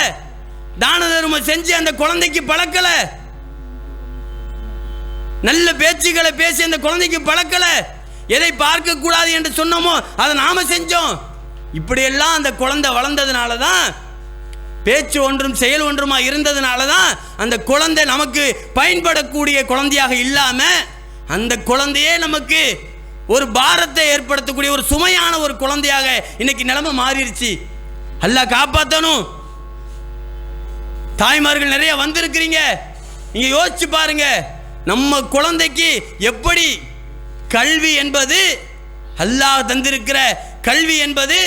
தான தர்மம் செஞ்சு அந்த குழந்தைக்கு பழக்கல, நல்ல பேச்சுக்களை பேசி அந்த குழந்தைக்கு பழக்கல, எதை பார்க்க கூடாது என்று சொன்னோமோ அதை நாம செஞ்சோம். இப்படியெல்லாம் அந்த குழந்தை வளர்ந்ததுனால தான் பேச்சு ஒன்றும் செயல் ஒன்றுமா இருந்ததுனால தான் அந்த குழந்தை நமக்கு பயன்படக்கூடிய குழந்தையாக இல்லாமல் அந்த குழந்தையே நமக்கு ஒரு பாரத்தை ஏற்படுத்தக்கூடிய ஒரு சுமையான ஒரு குழந்தையாக இன்னைக்கு நிலைமை மாறிடுச்சு. அல்லாஹ் காப்பாற்றணும். தாய்மார்கள் நிறைய வந்திருக்கிறீங்க, நீங்க யோசிச்சு பாருங்க, நம்ம குழந்தைக்கு எப்படி கல்வி என்பது, அல்லாஹ் தந்திருக்கிற கல்வி என்பது,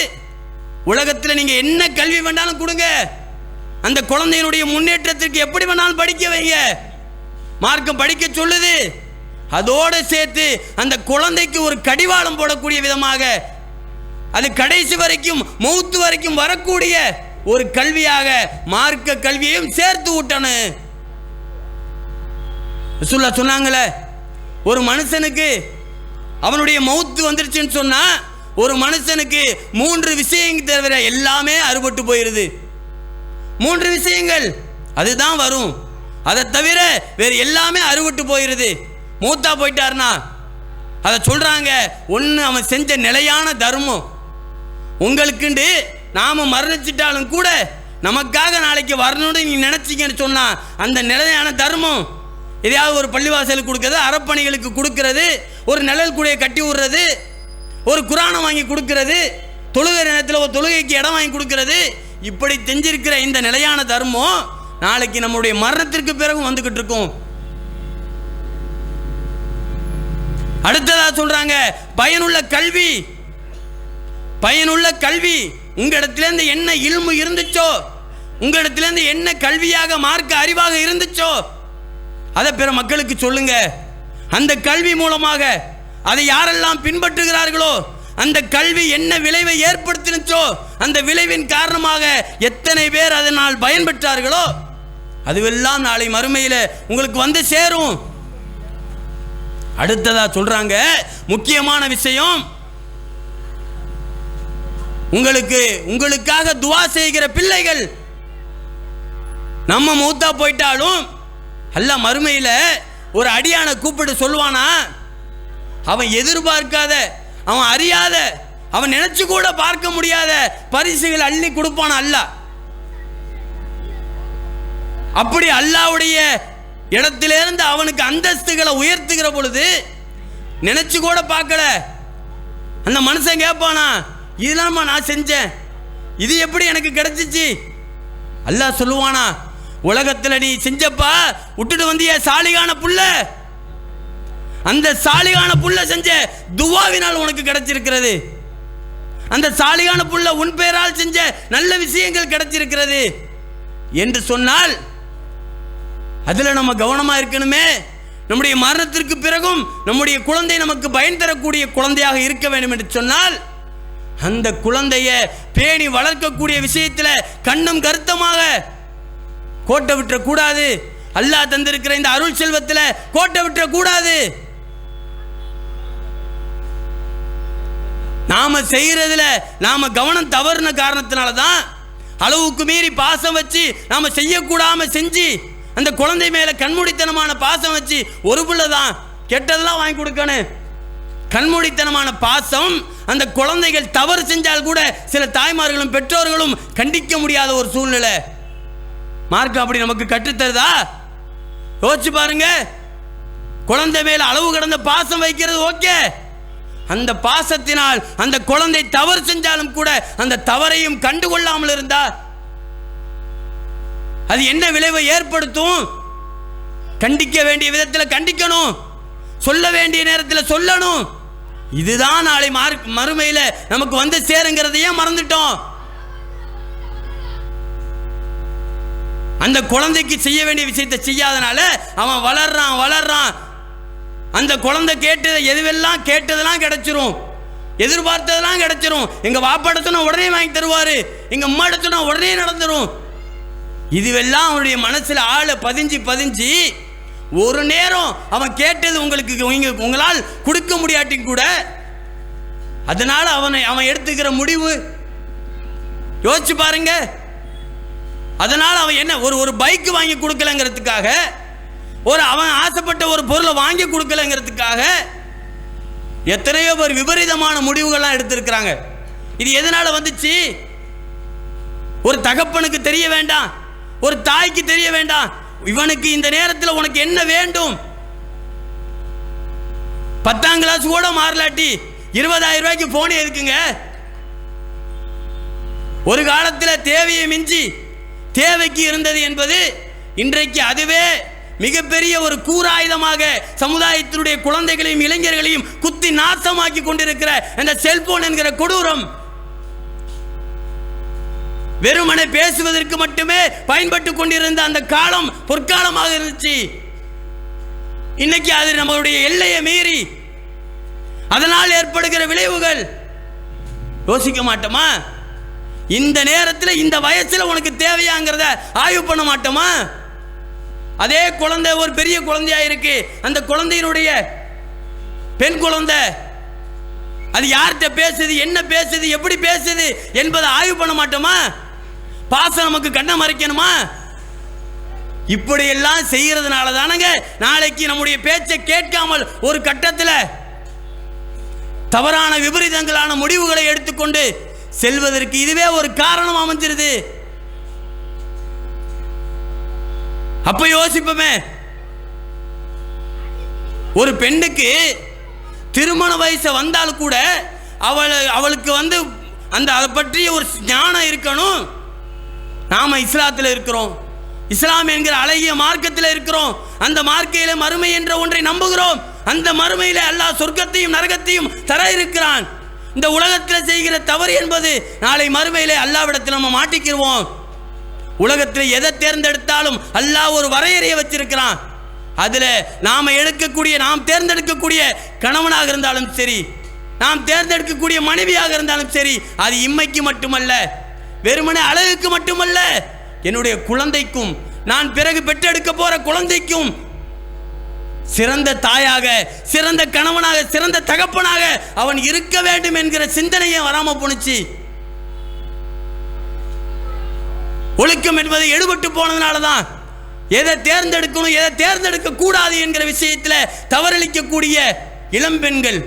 உலகத்தில் நீங்க என்ன கல்வி வேண்டாலும் கொடுங்க, அந்த குழந்தையினுடைய முன்னேற்றத்திற்கு எப்படி வேணாலும் படிக்க வைங்க, மார்க்கம் படிக்க சொல்லுது. அதோடு சேர்த்து அந்த குழந்தைக்கு ஒரு கடிவாளம் போடக்கூடிய விதமாக அது கடைசி வரைக்கும் மௌத்து வரைக்கும் வரக்கூடிய ஒரு கல்வியாக மார்க்க கல்வியையும் சேர்த்து விட்டணும். ரசூலுல்லாஹ் சொன்னாங்களே, ஒரு மனுஷனுக்கு அவனுடைய மௌத்து வந்துருச்சுன்னு சொன்னா ஒரு மனுஷனுக்கு 3 விஷயங்கள் தவிர எல்லாமே அறுபட்டு போயிருது. 3 விஷயங்கள் அதுதான் வரும், அதை தவிர வேறு எல்லாமே அறுபட்டு போயிருது. மூத்தா போயிட்டார்னா அதை சொல்றாங்க, ஒன்று அவன் செஞ்ச நிலையான தர்மம். உங்களுக்குண்டு நாம மரணிச்சிட்டாலும் கூட நமக்காக நாளைக்கு வரணும்னு நீ நினைச்சிங்கன்னு சொன்னா அந்த நிலையான தர்மம், எதையாவது ஒரு பள்ளிவாசலுக்கு கொடுக்கறது, அறப்பணிகளுக்கு கொடுக்கறது, ஒரு நிழல் கூடையை கட்டி விடுறது, ஒரு குரானை வாங்கி கொடுக்கறது, தொழுகை நேரத்தில் ஒரு தொழுகைக்கு இடம் வாங்கி கொடுக்கறது, இப்படி செஞ்சிருக்கிற இந்த நிலையான தர்மம் நாளைக்கு நம்முடைய மரணத்திற்கு பிறகு வந்துகிட்டு இருக்கும். அடுத்ததா சொல்றாங்க பயனுள்ள கல்வி. பயனுள்ள கல்வி உங்களிடத்திலிருந்து என்ன இல்மு இருந்துச்சோ, உங்களிடத்திலிருந்து என்ன கல்வியாக மார்க்க அறிவாக இருந்துச்சோ அதை பிற மக்களுக்கு சொல்லுங்க. அந்த கல்வி மூலமாக அதை யாரெல்லாம் பின்பற்றுகிறார்களோ அந்த கல்வி என்ன விளைவை ஏற்படுத்தினச்சோ அந்த விளைவின் காரணமாக எத்தனை பேர் அதனால் பயன்பெற்றார்களோ அதுவெல்லாம் நாளை மறுமையில் உங்களுக்கு வந்து சேரும். அடுத்ததா சொல்றாங்க முக்கியமான விஷயம், உங்களுக்காக துவா செய்கிற பிள்ளைகள். நம்ம மூத்தா போயிட்டாலும் அல்லாஹ் மறுமையில் ஒரு அடியானை கூப்பிட்டு சொல்லுவானா, அவன் எதிர்பார்க்காத, அவன் அறியாத, அவன் நினைச்சு கூட பார்க்க முடியாத பரிசுகள் அள்ளி கொடுப்பானா அல்லாஹ். அப்படி அல்லாஹ்வுடைய இடத்திலிருந்து அவனுக்கு அந்தஸ்துகளை உயர்த்துகிற பொழுது நினைச்சு கூட பார்க்கல அந்த மனுஷன் கேட்பானா, இதெல்லாம் நான் செஞ்சேன், இது எப்படி எனக்கு கிடைச்சிச்சு? அல்லாஹ் சொல்லுவானா, உலகத்தில் நீ செஞ்சப்பா விட்டுட்டு வந்திய சாலிகான புள்ள, அந்த சாலிகான புள்ள செஞ்ச துவாவினால் உனக்கு கிடைச்சிருக்கிறது. அந்த சாலிகான புள்ள உன் பேரால் செஞ்ச நல்ல விஷயங்கள் கிடைச்சிருக்கிறது என்று சொன்னால் அதில் நம்ம கவனமாக இருக்கணுமே. நம்முடைய மரணத்திற்கு பிறகும் நம்முடைய குழந்தை நமக்கு பயன் தரக்கூடிய குழந்தையாக இருக்க வேண்டும் என்று சொன்னால் அந்த குழந்தைய பேணி வளர்க்கக்கூடிய விஷயத்தில் கண்ணும் கருத்தமாக கோட்டை விட்டுறக்கூடாது. அல்லாஹ் தந்திருக்கிற இந்த அருள் செல்வத்தில் கோட்டை விட்டுறக்கூடாது. நாம செய்யறதுல நாம கவனம் தவறுன காரணத்தினால தான் அளவுக்கு மீறி பாசம் வச்சு நாம செய்யக்கூடாம செஞ்சு அந்த குழந்தை மேல கண்மூடித்தனமான பாசம் வச்சு ஒரு பிள்ளை தான் கெட்டதெல்லாம் வாங்கி கொடுக்கணும். கண்மூடித்தனமான பாசம் அந்த குழந்தைகள் தவறு செஞ்சால் கூட சில தாய்மார்களும் பெற்றோர்களும் கண்டிக்க முடியாத ஒரு சூழ்நிலை. மார்க்கம் அப்படி நமக்கு கற்றுத்தருதா? யோசிச்சு பாருங்க. குழந்தை மேல அளவு கடந்த பாசம் வைக்கிறது ஓகே, அந்த பாசத்தினால் அந்த குழந்தை தவறு செஞ்சாலும் கூட அந்த தவறையும் கண்டுகொள்ளாமல் இருந்தா அது என்ன விளைவை ஏற்படுத்தும்? கண்டிக்க வேண்டிய விதத்தில் கண்டிக்கணும், சொல்ல வேண்டிய நேரத்தில் சொல்லணும். இதுதான் நாளை மறுமையில் நமக்கு வந்து சேருங்கிறதையே மறந்துட்டோம். அந்த குழந்தைக்கு செய்ய வேண்டிய விஷயத்தை செய்யாதனால அவன் வளர்றான். அந்த குழந்தை கேட்டது எதுவெல்லாம் கேட்டதெல்லாம் கிடைச்சிரும், எதிர்பார்த்ததெல்லாம் கிடைச்சிரும். எங்க வாப்பா எடுத்தோன்னா உடனே வாங்கி தருவாரு, எங்க அம்மா எடுத்தோன்னா உடனே நடந்துரும். இதுவெல்லாம் அவனுடைய மனசுல ஆள பதிஞ்சு ஒரு நேரம் அவன் கேட்டது உங்களால் கொடுக்க முடியாட்டி கூட அதனால அவன் எடுத்துக்கிற முடிவு யோசிச்சு பாருங்க. அதனால அவன் என்ன ஒரு பைக் வாங்கி கொடுக்கலங்கிறதுக்காக, அவன் ஆசைப்பட்ட ஒரு பொருளை வாங்கி கொடுக்கலங்கிறதுக்காக எத்தனையோ பேர் விபரீதமான முடிவுகள்லாம் எடுத்திருக்கிறாங்க. இது எதனால வந்துச்சு? ஒரு தகப்பனுக்கு தெரிய வேண்டாம், ஒரு தாய்க்கு தெரிய வேண்டாம், இவனுக்கு இந்த நேரத்தில் உனக்கு என்ன வேண்டும்? 10ஆம் கிளாஸ் கூட மாறலாட்டி 20,000 ரூபாய்க்கு போன் எதுக்குங்க? ஒரு காலத்தில் தேவையை மிஞ்சி தேவைக்கு இருந்தது என்பது இன்றைக்கு அதுவே மிகப்பெரிய ஒரு கூராயுதமாக சமுதாயத்தினுடைய குழந்தைகளையும் இளைஞர்களையும் குத்தி நாசமாக்கி கொண்டிருக்கிற அந்த செல்போன் என்கிற கொடூரம் வெறுமனே பேசுவதற்கு மட்டுமே பயன்பட்டு கொண்டிருந்த அந்த காலம் பொற்காலமாக இருந்துச்சு. இன்னைக்கு அது நம்மளுடைய எல்லையை மீறி அதனால் ஏற்படுகிற விளைவுகள் யோசிக்க மாட்டோமா? இந்த நேரத்தில் இந்த வயசில் உனக்கு தேவையாங்கிறத ஆய்வு பண்ண மாட்டோமா? அதே குழந்தை ஒரு பெரிய குழந்தையா இருக்கு, அந்த குழந்தையினுடைய பெண் குழந்தை அது யார்கிட்ட பேசுது, என்ன பேசுது, எப்படி பேசுது என்பதை ஆய்வு பண்ண மாட்டோமா? பாசம் நமக்கு கண்ணை மறைக்கணுமா? இப்படியெல்லாம் செய்யறதுனால தானங்க நாளைக்கு நம்முடைய பேச்சை கேட்காமல் ஒரு கட்டத்தில் தவறான விபரீதங்களான முடிவுகளை எடுத்துக்கொண்டு செல்வதற்கு இதுவே ஒரு காரணம் அமைஞ்சிருது. அப்ப யோசிப்போமே, ஒரு பெண்ணுக்கு திருமண வயசு வந்தால் கூட அவளுக்கு அந்த அதை பற்றிய ஒரு ஞானம் இருக்கணும். நாம இஸ்லாத்தில் இருக்கிறோம், இஸ்லாம் என்கிற அழகிய மார்க்கத்தில் இருக்கிறோம். அந்த மார்க்கையில மறுமை என்ற ஒன்றை நம்புகிறோம். அந்த மறுமையில அல்லாஹ் சொர்க்கத்தையும் நரகத்தையும் தர இருக்கிறான். இந்த உலகத்தில் செய்கிற தவறு என்பது நாளை மறுமையிலே அல்லாஹ்விடத்தில் நம்ம மாட்டிக்கிறோம். உலகத்தில் எதை தேர்ந்தெடுத்தாலும் அல்லாஹ் ஒரு வரையறையை வச்சிருக்கிறான். அதில் நாம் தேர்ந்தெடுக்கக்கூடிய கணவனாக இருந்தாலும் சரி, நாம் தேர்ந்தெடுக்கக்கூடிய மனைவியாக இருந்தாலும் சரி, அது இம்மைக்கு மட்டுமல்ல, வெறுமனே அழகுக்கு மட்டுமல்ல, என்னுடைய குழந்தைக்கும், நான் பிறகு பெற்றெடுக்க போற குழந்தைக்கும் சிறந்த தாயாக, சிறந்த கணவனாக, சிறந்த தகப்பனாக அவன் இருக்க வேண்டும் என்கிற சிந்தனையே வராம போனுச்சு. ஒழுக்கம் என்பதை எடுபட்டு போனதுனால தான் எதை தேர்ந்தெடுக்கணும், எதை தேர்ந்தெடுக்க கூடாது என்கிற விஷயத்தில் தவறளிக்கக்கூடிய இளம்பெண்கள்.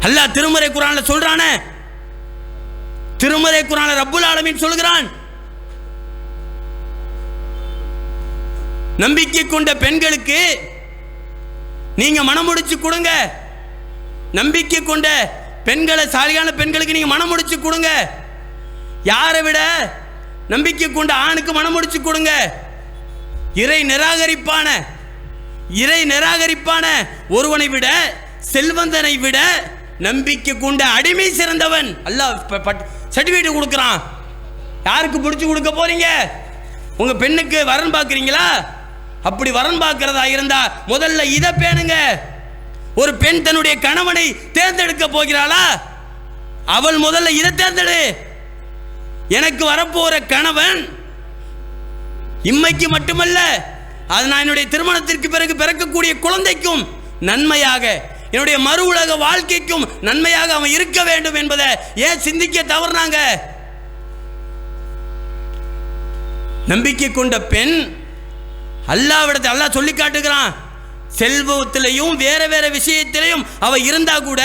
அல்லாஹ் திருமறை குர்ஆன்ல சொல்றானே, திருமறை குர்ஆன்ல ரப்புல் ஆலமீன் சொல்கிறான், நம்பிக்கை கொண்ட பெண்களுக்கு நீங்க மனமுடிச்சு கொடுங்க. நம்பிக்கை கொண்ட பெண்களை, சாலிகான பெண்களுக்கு நீங்க மனமுடிச்சு கொடுங்க. யாரை விட? நம்பிக்கை கொண்ட ஆணுக்கு மனமுடிச்சு கொடுங்க. இறை நிராகரிப்பான ஒருவனை விட, செல்வந்தனை விட நம்பிக்கை கொண்ட அடிமை சிறந்தவன். அல்லாஹ் சர்டிஃபிகேட் கொடுக்குறான். யாருக்கு பிடிச்சு கொடுக்க போறீங்க? உங்க பெண்ணுக்கு வரன் பார்க்குறீங்களா? அப்படி வரன் பார்க்கிறதா இருந்தா முதல்ல இதை பேணுங்க. ஒரு பெண் தன்னுடைய கணவனை தேர்ந்தெடுக்க போகிறாளா, அவள் முதல்ல இதை தேர்ந்தெடு. எனக்கு வரப்போற கணவன் இம்மைக்கு மட்டுமல்ல, அது நான் என்னுடைய திருமணத்திற்கு பிறகு பிறக்கக்கூடிய குழந்தைக்கும் நன்மையாக, என்னுடைய மறு உலக வாழ்க்கைக்கும் நன்மையாக அவன் இருக்க வேண்டும் என்பதை ஏன் சிந்திக்க தவறுனாங்க? நம்பிக்கை கொண்ட பெண் அல்லாஹ்விடத்தை அல்லாஹ் சொல்லி காட்டுகிறான். செல்வத்திலையும் வேற வேற விஷயத்திலையும் அவ இருந்தா கூட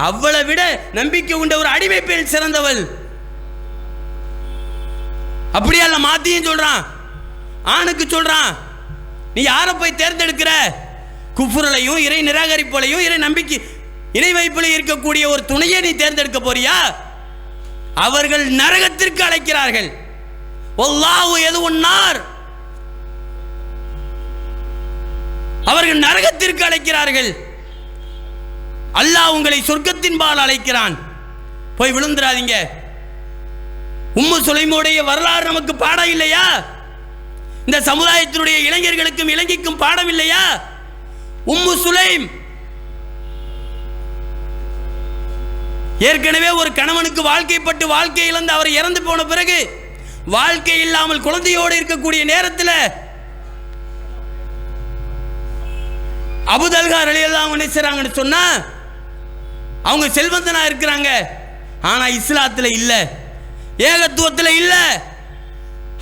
அவளை விட நம்பிக்கை கொண்ட ஒரு அடிமை பெண் சிறந்தவள். அப்படியே அல்ல மாத்தியும் சொல்றான், ஆணுக்கு சொல்றான், நீ யாரை போய் தேர்ந்தெடுக்கிற? குஃப்ரையும் இறை நிராகரிப்பையும் இறை நம்பிக்கை இணை வைப்பிலையும் இருக்கக்கூடிய ஒரு துணையை நீ தேர்ந்தெடுக்க போறியா? அவர்கள் நரகத்திற்கு அழைக்கிறார்கள். வல்லாஹு யதுன்னார், அவர்கள் நரகத்திற்கு அழைக்கிறார்கள். அல்லாஹ் உங்களை சொர்க்கத்தின் பால் அழைக்கிறான். போய் விழுந்துடாதீங்க. உம்மு சுலைமுடைய வரலாறு நமக்கு பாடம் இல்லையா? இந்த சமுதாயத்தினுடைய இளைஞர்களுக்கும் இளைஞிக்கும் பாடம் இல்லையா? உம்மு சுலைம் ஏற்கனவே ஒரு கணவனுக்கு வாழ்க்கைப்பட்டு வாழ்க்கை இழந்து அவர் இறந்து போன பிறகு வாழ்க்கை இல்லாமல் குழந்தையோடு இருக்கக்கூடிய நேரத்தில் அபூதல்ஹா ரலியல்லாஹு அன்ஹு என்ன செய்றாங்கன்னு சொன்னா, அவங்க செல்வந்தனா இருக்கிறாங்க, ஆனா இஸ்லாத்துல இல்ல, ஏகத்துவத்துல இல்ல.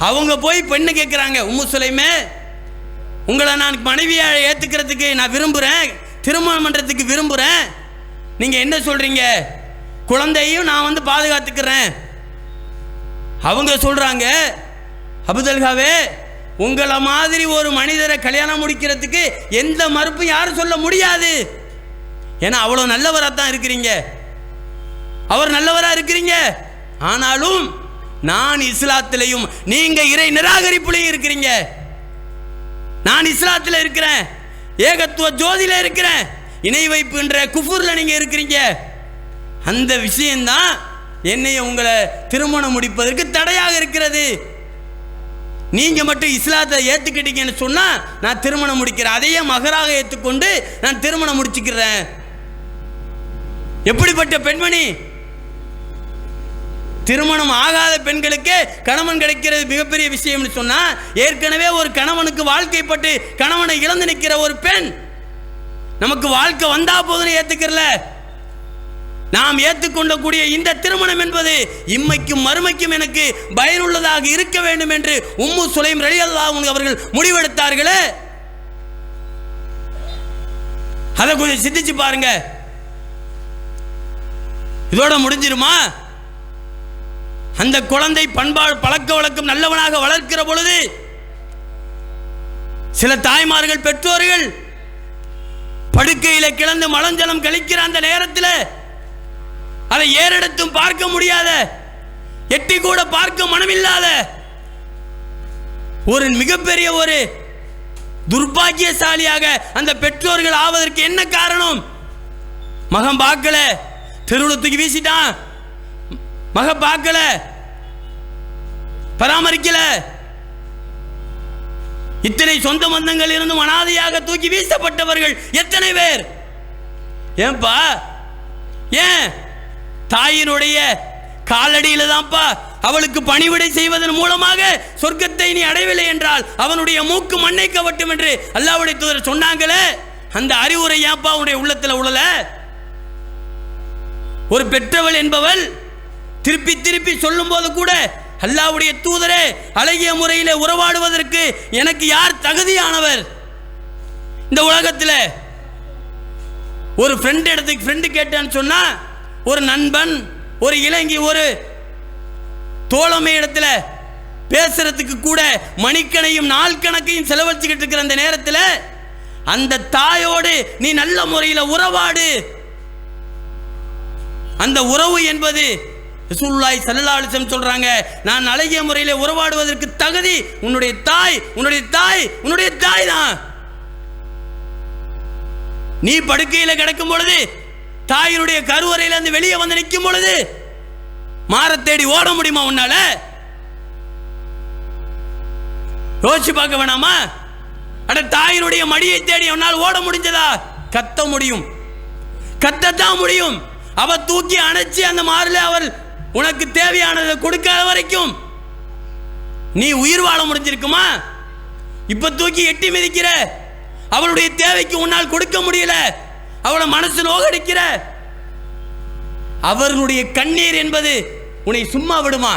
அவங்க போய் பெண்ணு கேட்கிறாங்க, உம்மு சுலைமே, உங்களை நான் மனைவியா ஏத்துக்கிறதுக்கு நான் விரும்புறேன், திருமணம் பண்றதுக்கு விரும்புறேன், நீங்க என்ன சொல்றீங்க? குழந்தையும் நான் பாதுகாத்துக்கிறேன். அவங்க சொல்றாங்க, அபூதல்ஹாவே, உங்களை மாதிரி ஒரு மனிதரை கல்யாணம் முடிக்கிறதுக்கு எந்த மறுப்பும் யாரும் சொல்ல முடியாது. ஏன்னா அவ்வளோ நல்லவராக தான் இருக்கிறீங்க, அவர் நல்லவராக இருக்கிறீங்க. ஆனாலும் நான் இஸ்லாத்திலையும் நீங்க இறை நிராகரிப்புலையும் இருக்கிறீங்க. நான் இஸ்லாத்தில் இருக்கிறேன், ஏகத்துவ ஜோதியில இருக்கிறேன், இணை வைப்புன்ற குஃபுர்ல நீங்க இருக்கிறீங்க. அந்த விஷயம்தான் என்னைய உங்களை திருமணம் முடிப்பதற்கு தடையாக இருக்கிறது. நீங்க மட்டும் இஸ்லாத்தை ஏத்துக்கிட்டீங்கன்னு சொன்னா நான் திருமணம் முடிக்கிறேன், அதையே மகராக ஏற்றுக்கொண்டு நான் திருமணம் முடிச்சுக்கிறேன். எப்படிப்பட்ட பெண்மணி! திருமணம் ஆகாத பெண்களுக்கு கணவன் கிடைக்கிறது மிகப்பெரிய விஷயம்னு சொன்னா, ஏற்கனவே ஒரு கணவனுக்கு வாழ்க்கைப்பட்டு கணவனை இழந்து நிற்கிற ஒரு பெண் நமக்கு வாழ்க்கை வந்தா போதுன்னு ஏத்துக்கிறல. நாம் ஏற்றுக்கொள்ளக்கூடிய இந்த திருமணம் என்பது இம்மைக்கும் மறுமைக்கும் எனக்கு பயனுள்ளதாக இருக்க வேண்டும் என்று உம்மு சுலைம் ரலியல்லாஹு அன்ஹா அவர்கள் முடிவெடுத்தார்களே, அதை கொஞ்சம் சிந்திச்சு பாருங்க. இதோட முடிஞ்சிருமா? அந்த குழந்தை பண்பாடு பழக்க வழக்கம் நல்லவனாக வளர்க்கிற பொழுது சில தாய்மார்கள் பெற்றோர்கள் படுக்கையில கிடந்து மலஞ்சலம் கழிக்கிற அந்த நேரத்தில் அதை ஏறெடுத்தும் பார்க்க முடியாத, எட்டி கூட பார்க்க மனமில்லாத ஒரு மிகப்பெரிய ஒரு துர்பாக்கியசாலியாக அந்த பெற்றோர்கள் ஆவதற்கு என்ன காரணம்? மகன் பார்க்கல, தெருவுலத்துக்கு வீசிட்டான், மக பார்க்கல, பராமரிக்கல, இத்தனை சொந்த பந்தங்கள் இருந்தும் அனாதையாக தூக்கி வீசப்பட்டவர்கள் எத்தனை பேர்? ஏன்பா, ஏன் தாயினுடைய காலடியில தான்ப்பா அவளுக்கு பணிவிடை செய்வதன் மூலமாக சொர்க்கத்தை நீ அடையவில்லை என்றால் அவனுடைய மூக்கு மண்ணை கவட்டும் என்று அல்லாஹ்வுடைய தூதர் சொன்னாங்களே, அந்த அறிவுரை ஏன்பா உன்னுடைய உள்ளத்தில் உழல? ஒரு பெற்றவள் என்பவள் திருப்பி திருப்பி சொல்லும் போது கூட, அல்லாஹ்வுடைய தூதரே, அழகிய முறையில் உறவாடுவதற்கு எனக்கு யார் தகுதியானவர்? இந்த உலகத்தில் ஒரு ஃப்ரெண்டு கேட்டான்னு சொன்னா, ஒரு நண்பன், ஒரு இளைஞி, ஒரு தோழமை இடத்துல பேசுறதுக்கு கூட மணிக்கணையும் நாள் கணக்கையும் செலவழிச்சுக்கிட்டு இருக்கிற அந்த நேரத்தில் அந்த தாயோடு நீ நல்ல முறையில் உறவாடு. அந்த உறவு என்பது ரசூலுல்லாஹி ஸல்லல்லாஹு அலைஹி வஸல்லம் சொல்றாங்க, நான் அழகிய முறையில் உறவாடுவதற்கு தகுதி உன்னுடைய தாய் தான். நீ படுக்கையில் கிடக்கும் பொழுது, தாயினுடைய கருவறையில் அந்த வெளியே வந்து நிற்கும் பொழுது மாற தேடி ஓட முடியுமா உன்னால? யோசிச்சு பார்க்க வேணாமா? அட, தாயினுடைய மடியை தேடி உன்னால் ஓட முடிஞ்சதா? கத்த முடியும், கத்தத்தான் முடியும். அவ தூக்கி அணைச்சி அந்த மாறில அவள் உனக்கு தேவையானதை கொடுக்காத வரைக்கும் நீ உயிர் வாழ முடிஞ்சிருக்குமா? இப்ப தூக்கி எட்டி மிதிக்கிற, அவளுடைய தேவைக்கு உன்னால் கொடுக்க முடியல, அவளை மனசு நோகடிக்கிற. அவர்களுடைய கண்ணீர் என்பது உன்னை சும்மா விடுமா?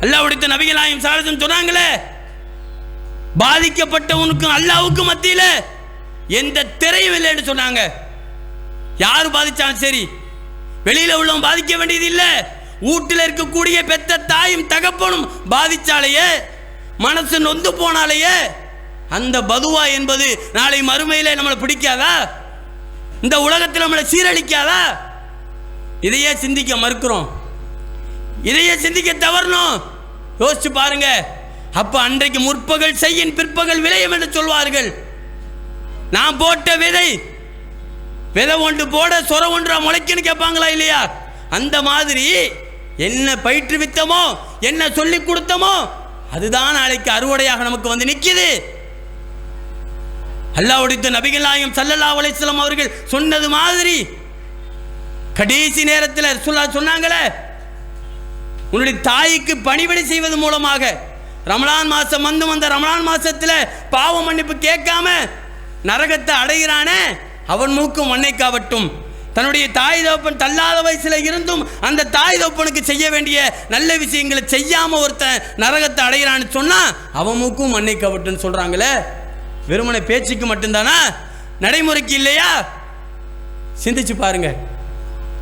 அல்லாஹ்வுடைய நபிகள் நாயகம் ஸல்லல்லாஹு அலைஹி வஸல்லம் சொன்னாங்களே, பாதிக்கப்பட்டவனுக்கும் அல்லாஹ்வுக்கும் மத்தியில எந்த திரையும் இல்லைன்னு சொன்னாங்க. யாரு பாதிச்சாலும் சரி, வெளியில உள்ளவன் பாதிக்க வேண்டியது இல்லை. வீட்டில் இருக்கக்கூடிய பெத்த தாயும் தகப்பனும் பாதிச்சாலேயே, மனசு நொந்து போனாலேயே, அந்த பதுவா என்பது நாளை மறுமையில நம்மளை பிடிக்காதா? இந்த உலகத்தில் நம்மளை சீரழிக்காதா? இதையே சிந்திக்க மறுக்கிறோம், இதையே சிந்திக்க தவறணும். யோசிச்சு பாருங்க. அப்ப அன்றைக்கு முற்பகல் செய்யின் பிற்பகல் விளையும் என்று சொல்வார்கள். நான் போட்ட விதை ஒன்று போட சொர ஒன்றா முளைக்குன்னு கேட்பாங்களா இல்லையா? அந்த மாதிரி என்ன பயிற்றுவித்தமோ, என்ன சொல்லி கொடுத்தமோ, அதுதான் நாளைக்கு அறுவடையாக நமக்கு வந்து நிற்கிது. அல்லாஹ்வுடைய நபிகள் நாயகம் ஸல்லல்லாஹு அலைஹி வஸல்லம் அவர்கள் சொன்னது மாதிரி கடைசி நேரத்தில் ரசூலுல்லாஹ் சொன்னாங்களே, உன்னுடைய தாய்க்கு பணிவிடை செய்வது மூலமாக ரமலான் மாசம் அந்த ரமலான் மாசத்தில் பாவ மன்னிப்பு கேட்காம நரகத்தை அடைகிறானே, அவன் மூக்கும் மண்ணை காவட்டும். தன்னுடைய தாய் தகப்பன் தள்ளாத வயசுல இருந்தும் அந்த தாய் தகப்பனுக்கு செய்ய வேண்டிய நல்ல விஷயங்களை செய்யாம ஒருத்தன் நரகத்தை அடைகிறான்னு சொன்னா அவன் மூக்கும் மண்ணை காவட்டும் சொல்றாங்களே. வெறுமனை பேச்சுக்கு மட்டும்தானா, நடைமுறைக்கு இல்லையா? சிந்திச்சு பாருங்க.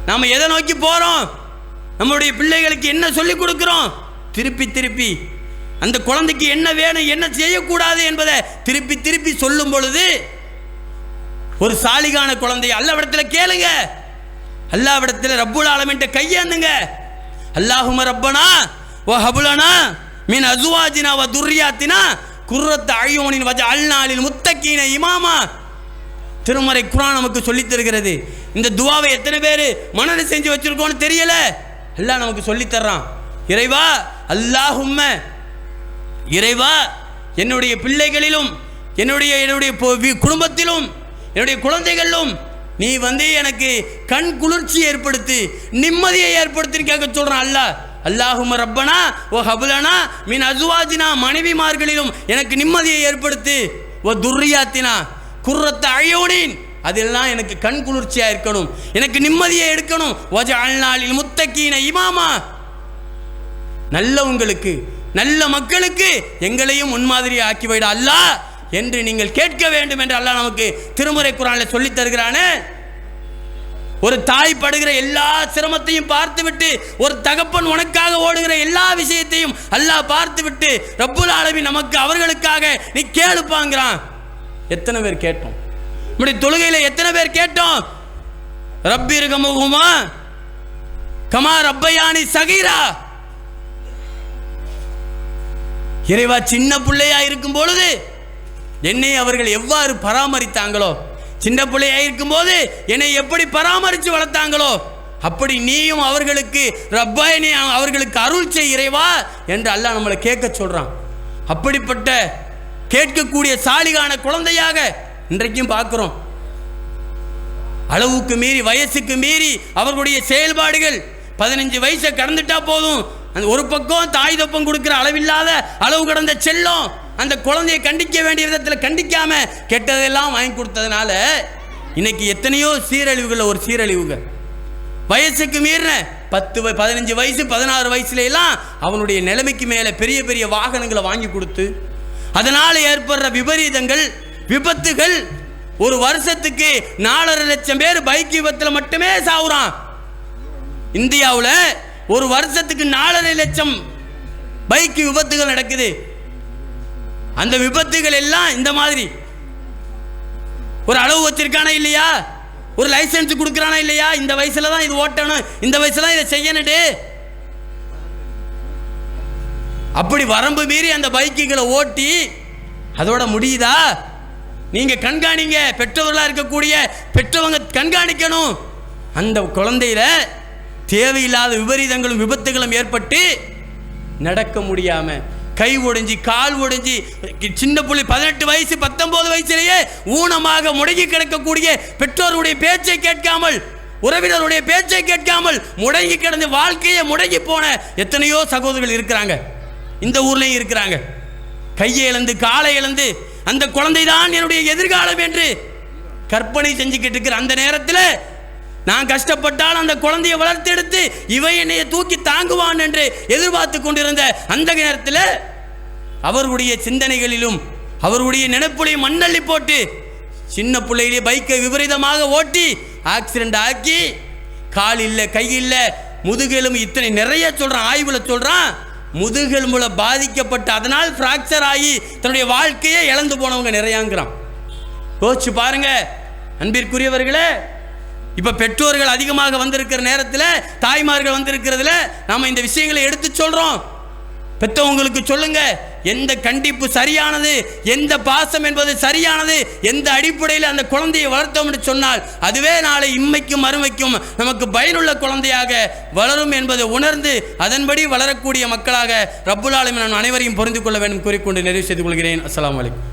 நாம் எதை நோக்கி போகிறோம், நம்முடைய பிள்ளைகளுக்கு என்ன சொல்லிக் கொடுக்குறோம், திருப்பி திருப்பி அந்த குழந்தைக்கு என்ன வேணும் என்ன செய்யக்கூடாது என்பதை திருப்பி திருப்பி சொல்லும் பொழுது ஒரு சாலிகான குழந்தை அல்லாஹ்விடத்தில் கேளுங்க, அல்லாஹ்விடத்தில் ரப்புல் ஆலமீன் கையேந்துங்க. அல்லாஹும்ம ரப்பனா வ ஹப்லனா மின் அஸ்வாஜினா வ துர்ரியாத்தினா குர்ரத்த அய்யூனின் வஜஅல்னா லில் முத்தகீன இமாமா. திருமறை குர்ஆன் நமக்கு சொல்லித் தருகிறது. இந்த துஆவை எத்தனை பேர் மனனம் செஞ்சு வச்சிருக்கோம்னு தெரியல, அல்லாஹ் நமக்கு சொல்லித் தர்றான். இறைவா, அல்லாஹும்ம, இறைவா என்னுடைய பிள்ளைகளிலும் என்னுடைய குடும்பத்திலும் என்னுடைய குழந்தைகளிலும் நீ எனக்கு கண் குளிர்ச்சி ஏற்படுத்தி நிம்மதியை ஏற்படுத்தி கேட்க சொல்றான் அல்லாஹ். அல்லாஹும்ம ரப்பனா வ ஹப்லனா மின் அஸ்வாஜினா, மனைவிமார்களிலும் எனக்கு நிம்மதியை ஏற்படுத்தி, வ துர்ரியாத்தினா குர்ரத்த அய்யூனின், அதெல்லாம் எனக்கு கண் குளிர்ச்சியா இருக்கணும், எனக்கு நிம்மதியை எடுக்கணும். வஜஅல்னா லில் முத்தகீன இமாமா, நல்லவங்களுக்கு நல்ல மக்களுக்கு எங்களையும் முன்மாதிரி ஆக்கி வைட அல்லாஹ் என்று நீங்கள் கேட்க வேண்டும் என்று அல்லாஹ் நமக்கு திருமறை குர்ஆனில் சொல்லித் தருகிறானே. ஒரு தாய் படுகிற எல்லா சிரமத்தையும் பார்த்துவிட்டு, ஒரு தகப்பன் உனக்காக ஓடுகிற எல்லா விஷயத்தையும் அல்லாஹ் பார்த்துவிட்டு ரப்புல் ஆலமீன் நமக்கு அவர்களுக்காக நீ கேளுப்பாங்கிறான். எத்தனை பேர் கேட்டோம்? நம்முடைய தொழுகையில் எத்தனை பேர் கேட்டோம்? ரப்பிர்ஹம்ஹுமா கமா ரப்பயானி சகீரா. இறைவா, சின்ன பிள்ளையா இருக்கும் பொழுது என்னை அவர்கள் எவ்வாறு பராமரித்தாங்களோ, சின்ன பிள்ளையா இருக்கும் போது என்னை எப்படி பராமரித்து வளர்த்தாங்களோ, அப்படி நீயும் அவர்களுக்கு ரப்பாயினி அவர்களுக்கு அருள் செய் இறைவா என்று அல்லாஹ் நம்மளை கேட்க சொல்றான். அப்படிப்பட்ட கேட்கக்கூடிய சாலிகான குழந்தையாக இன்றைக்கும் பார்க்கிறோம். அளவுக்கு மீறி வயசுக்கு மீறி அவர்களுடைய செயல்பாடுகள் 15 வயசை கடந்துட்டா போதும், அந்த ஒரு பக்கம் தாய் தப்பம் கொடுக்கிற அளவில்லாத அளவு கடந்த செல்லம் அந்த குழந்தையை கண்டிக்க வேண்டிய விதத்தில் கண்டிக்காம கெட்டதெல்லாம் வாங்கி கொடுத்ததுனால இன்னைக்கு எத்தனையோ சீரழிவுகள். ஒரு சீரழிவுகள் வயசுக்கு மீறின 10 15 வயசு 16 வயசுல எல்லாம் அவனுடைய நிலைமைக்கு மேலே பெரிய பெரிய வாகனங்களை வாங்கி கொடுத்து அதனால் ஏற்படுற விபரீதங்கள் விபத்துகள். ஒரு வருஷத்துக்கு 4.5 லட்சம் பேர் பைக் விபத்தில் மட்டுமே சாவுறான். இந்தியாவில் ஒரு வருஷத்துக்கு 4.5 லட்சம் பைக் விபத்துகள் நடக்குது. அந்த விபத்துகள் எல்லாம் இந்த மாதிரி ஒரு அளவு வச்சிருக்கானா இல்லையா, ஒரு லைசன்ஸ் கொடுக்கறானா இல்லையா, இந்த வயசுல தான் இது ஓட்டணும், இந்த வயசுல தான் இதை செய்யணுட்டு, அப்படி வரம்பு மீறி அந்த பைக்குகளை ஓட்டி அதோட முடியுதா? நீங்க கண்காணிங்க, பெற்றோர்களா இருக்கக்கூடிய பெற்றவங்க கண்காணிக்கணும். அந்த குழந்தையில தேவையில்லாத விபரீதங்களும் விபத்துகளும் ஏற்பட்டு நடக்க முடியாம கை ஒடிஞ்சி கால் ஒடிஞ்சி சின்ன புள்ளி 18 வயசு 19 வயசுலேயே ஊனமாக முடங்கி கிடக்கக்கூடிய பெற்றோருடைய பேச்சை கேட்காமல் உறவினருடைய பேச்சை கேட்காமல் முடங்கி கிடந்து வாழ்க்கையை முடங்கி போன எத்தனையோ சகோதரர்கள் இருக்கிறாங்க. இந்த ஊர்லயும் இருக்கிறாங்க. கையை இழந்து காலை இழந்து அந்த குழந்தை தான் என்னுடைய எதிர்காலம் என்று கற்பனை செஞ்சுக்கிட்டு இருக்கிற அந்த நேரத்தில் நான் கஷ்டப்பட்டால் அந்த குழந்தையை வளர்த்து எடுத்து இவை என்னைய தூக்கி தாங்குவான் என்று எதிர்பார்த்து கொண்டிருந்த அந்த நேரத்தில் அவர்களுடைய சிந்தனைகளிலும் அவர்களுடைய நினைப்புலையும் மண்ணள்ளி போட்டு சின்ன பிள்ளையிலே பைக்கை விபரீதமாக ஓட்டி ஆக்சிடென்ட் ஆக்கி கால் இல்லை கை இல்லை முதுகெலும்பு இத்தனை நிறைய சொல்றான். ஆய்வுல சொல்றான் முதுகெலும்புல பாதிக்கப்பட்டு அதனால் பிராக்சர் ஆகி தன்னுடைய வாழ்க்கையை இழந்து போனவங்க நிறையாங்கிறான். யோசிச்சு பாருங்க அன்பிற்குரியவர்களே. இப்ப பெற்றோர்கள் அதிகமாக வந்திருக்கிற நேரத்தில் தாய்மார்கள் வந்திருக்கிறதுல நாம இந்த விஷயங்களை எடுத்து சொல்றோம். பெற்றவங்களுக்கு சொல்லுங்க, எந்த கண்டிப்பு சரியானது, எந்த பாசம் என்பது சரியானது, எந்த அடிப்படையில் அந்த குழந்தையை வளர்த்தோம் என்று சொன்னால் அதுவே நாளை இம்மைக்கும் மறுமைக்கும் நமக்கு பயனுள்ள குழந்தையாக வளரும் என்பதை உணர்ந்து அதன்படி வளரக்கூடிய மக்களாக ரப்புல் ஆலமீன் அனைவரையும் புரிந்து கொள்ள வேண்டும் கூறிக்கொண்டு நிறைவு செய்து கொள்கிறேன். அஸ்ஸலாமு அலைக்கும்.